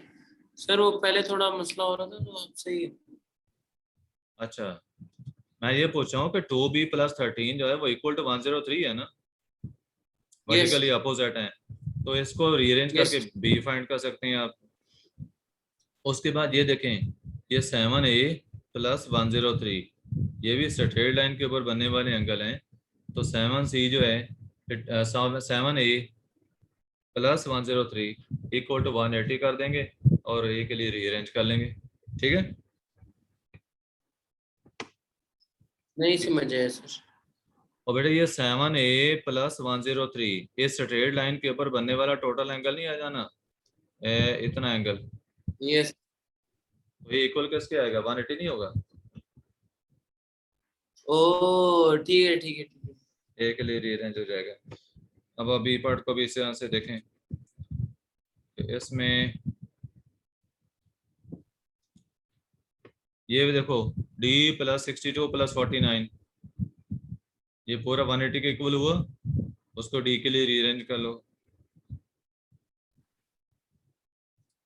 सर, वो पहले थोड़ा मसला हो रहा था तो आपसे ही। अच्छा, मैं ये पूछ रहा हूँ कि 2B प्लस 13 जो है वो इक्वल टू 103 है ना, यस। वर्टिकली अपोजिट है, तो इसको रीअरेंज यस। करके B फाइंड कर सकते हैं आप। उसके बाद ये देखें, ये 7A प्लस 103, ये भी स्ट्रेट लाइन के ऊपर बनने वाले एंगल हैं, तो 7C जो है 7A प्लस 103 इक्वल टू 180 कर देंगे, और A के लिए रीअरेंज कर लेंगे, ठीक है। नहीं समझ आया सर। और बेटा ये 7A प्लस 103 इस स्ट्रेट लाइन के ऊपर बनने वाला टोटल एंगल नहीं आ जाना, इतना एंगल, यस। तो ये इक्वल किसके आएगा, 180 नहीं होगा, ओ ठीक है ठीक है ठीक है। A के लिए रीअरेंज हो जाएगा। अब बी पार्ट को भी इस तरह से देखें, इसमें ये भी देखो, d प्लस 62 प्लस 49, ये पूरा 180 के इक्वल हुआ, उसको d के लिए रीअरेंज कर लो,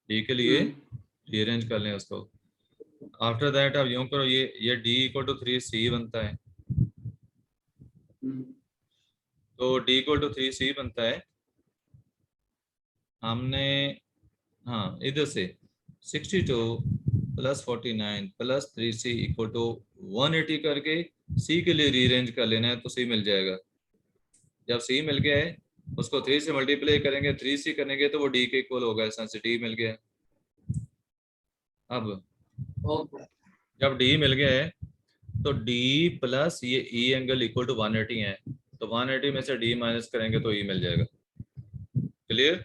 d के लिए रीअरेंज कर लें उसको। आफ्टर दैट आप यूं करो, ये d इक्वल टू 3c बनता है, तो d इक्वल टू 3c बनता है। हमने हाँ इधर से 62 plus 49 plus 3c equal to 180 करके c के लिए रीअरेंज कर लेना है, तो c मिल जाएगा। जब c मिल गया है, उसको 3 से मल्टीप्लाई करेंगे, 3c करेंगे तो वो d के इक्वल होगा, ऐसा से d मिल गया। अब जब d मिल गया है तो d प्लस ये e एंगल इक्वल टू 180 है, तो 180 में से d माइनस करेंगे तो e मिल जाएगा। क्लियर?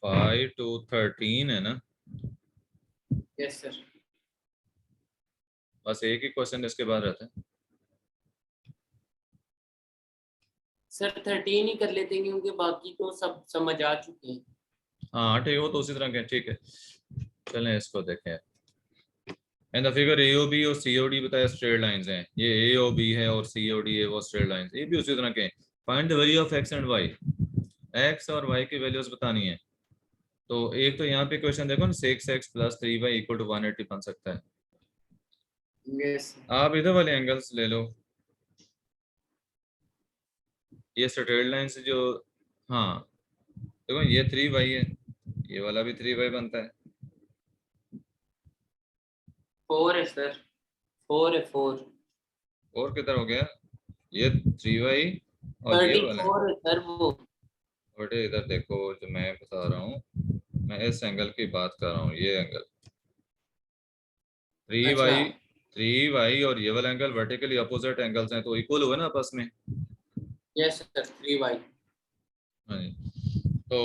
5 to 13 है ना? Yes sir. बस एक ही क्वेश्चन इसके बाद रहता है। सर 13 ही कर लेते हैं क्योंकि बाकी तो सब समझ आ चुके हैं। हाँ ठीक है, वो तो उसी तरह के, ठीक है। चलें इसको देखें। इन द फिगर AOB और COD बताया स्ट्रेट लाइंस हैं, ये AOB है और COD है वो स्ट्रेट लाइंस, ये भी उसी तरह के हैं। Find the value of x and y, x और y की वैल्यूज बतानी है। तो एक तो यहाँ पे क्वेश्चन देखो ना, 6x plus 3y equal to 180 बन सकता है। यस। आप इधर वाले एंगल्स ले लो, ये स्ट्रेट लाइन से जो, हाँ देखो ये 3y है, ये वाला भी 3y बनता है। 4 है सर, 4 है 4। और किधर हो गया, ये 3y और ये वाला है। 34 है सर वो। बेटे इधर देखो, जो मैं बता रहा हूँ, मैं इस एंगल की बात कर रहा हूँ, ये एंगल 3y, अच्छा 3y और ये वाला एंगल वर्टिकली अपोजिट एंगल्स हैं, तो इक्वल हुए ना आपस में। Yes sir 3y। हाँ जी। तो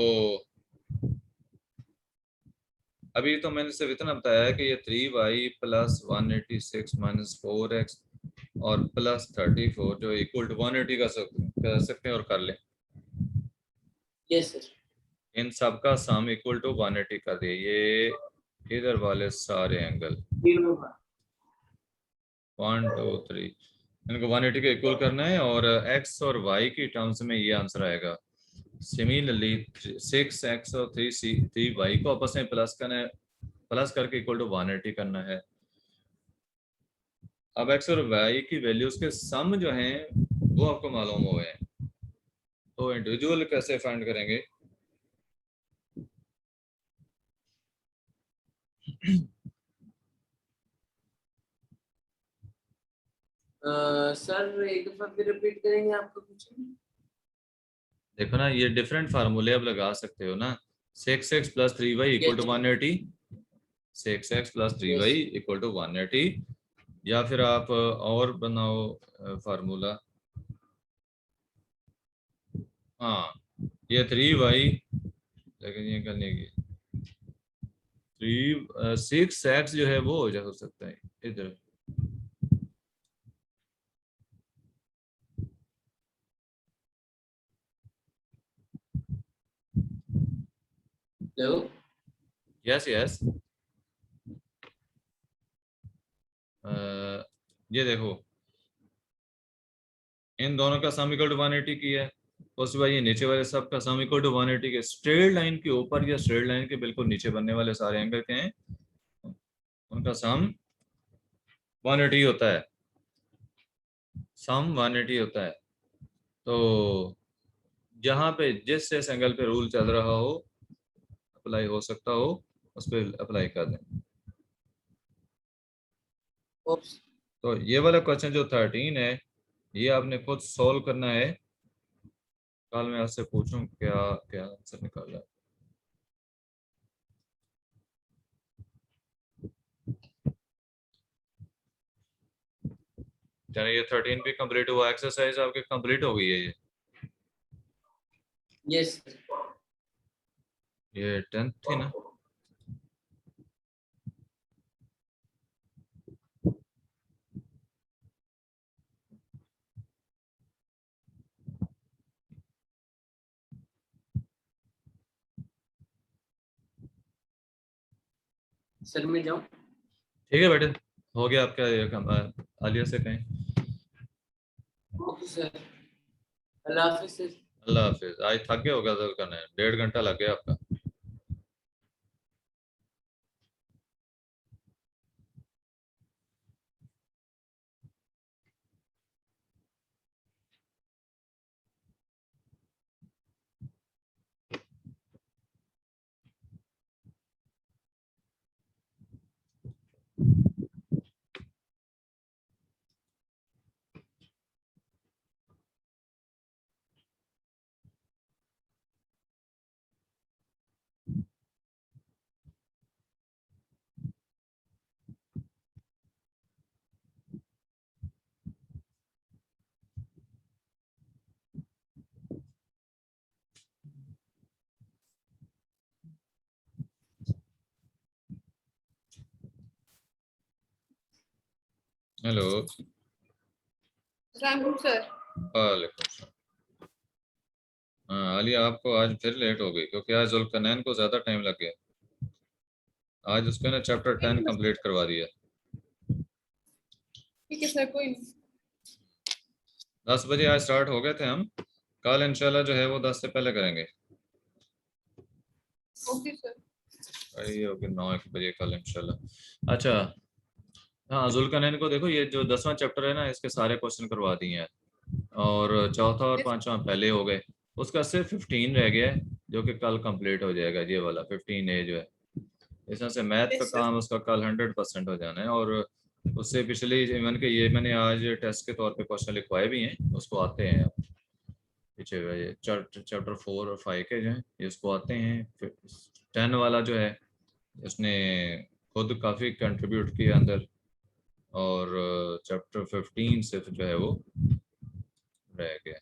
अभी तो मैंने सिर्फ इतना बताया है कि ये 3y प्लस 186 माइनस 4x और प्लस 34 जो इक्वल टू 180 कर सकते हैं और कर लें। Yes sir. इन सब का सम इक्वल टू 180 कर दिए, ये इधर वाले सारे एंगल 1 2 3 इनको 180 के इक्वल करना है, और x और y की टर्म्स में ये आंसर आएगा। सिमिलरली 6x और 3y को आपस में प्लस करना है, प्लस करके इक्वल टू 180 करना है। अब x और y की वैल्यूज के सम जो हैं वो आपको मालूम हो गए हैं, तो इंडिविजुअल कैसे फाइंड करेंगे? सर एक दफा फिर रिपीट करेंगे आपका क्वेश्चन। देखो ना, ये डिफरेंट फार्मूले आप लगा सकते हो ना, 6x plus 3y equal to 180, 6x plus 3y yes. Equal to 180, या फिर आप और बनाओ फार्मूला। हाँ ये 3y, लेकिन ये करने की 6x जो है वो हो सकता है इधर। हेलो। यस यस, ये देखो, इन दोनों का सम इक्वल टू 180 किया है, उसके बाद ये नीचे वाले सब का सम इक्वल टू 180 के, स्ट्रेट लाइन के ऊपर या स्ट्रेट लाइन के बिल्कुल नीचे बनने वाले सारे एंगल के हैं, उनका सम 180 होता है, सम 180 होता है। तो जहाँ पे जिस एंगल पे रूल चल रहा हो, अप्लाई हो सकता हो, उस पर अप्लाई कर दें। ओप्स। तो ये वाला क्वेश्चन जो 13 है, ये आपने खुद सॉल्व करना है। कल मैं आपसे पूछूं क्या क्या आंसर निकाला है। यानी ये 13 भी कंप्लीट हुआ, एक्सरसाइज आपकी कंप्लीट हो गई है यस। ये 10th थी ना? सर मैं जाऊँ? ठीक है बेटे, हो गया आपका ये काम। आलिया से कहें ओके सर, अल्लाह हाफिज़ सर। अल्लाह हाफिज। आज थक गए होगा तो करना है, 1.5 घंटा लग गया आपका। हेलो। सर। वालेकुम सलाम। हाँ आलिया, आपको आज फिर लेट हो गई क्योंकि आज जुल्करनैन को ज्यादा टाइम लग गया। आज उसको ना चैप्टर 10 कंप्लीट करवा दिया। ठीक है सर, कोई नहीं। 10 बजे आज स्टार्ट हो गए थे हम। कल इंशाल्लाह जो है वो 10 से पहले करेंगे। Okay sir. वही होगी 9-1 बजे कल इंशाल्लाह। अच्छा, हाँ जुल्करनैन को देखो, ये जो 10वां चैप्टर है ना, इसके सारे क्वेश्चन करवा दिए हैं और चौथा और पांचवा पहले हो गए। उसका सिर्फ 15 रह गया है जो कि कल कंप्लीट हो जाएगा। ये वाला 15A जो है, इसमें से मैथ का यस सर। काम उसका कल 100% हो जाना है। और उससे पिछले इवन के ये मैंने आज टेस्ट के तौर पे क्वेश्चन लिखवाए भी हैं, उसको आते हैं अब पीछे ये चैप्टर 4 और 5 के जो हैं ये उसको आते हैं। फिर 10 वाला जो है उसने खुद काफ़ी कंट्रीब्यूट किया अंदर। और चैप्टर 15 सिर्फ जो है वो रह गया।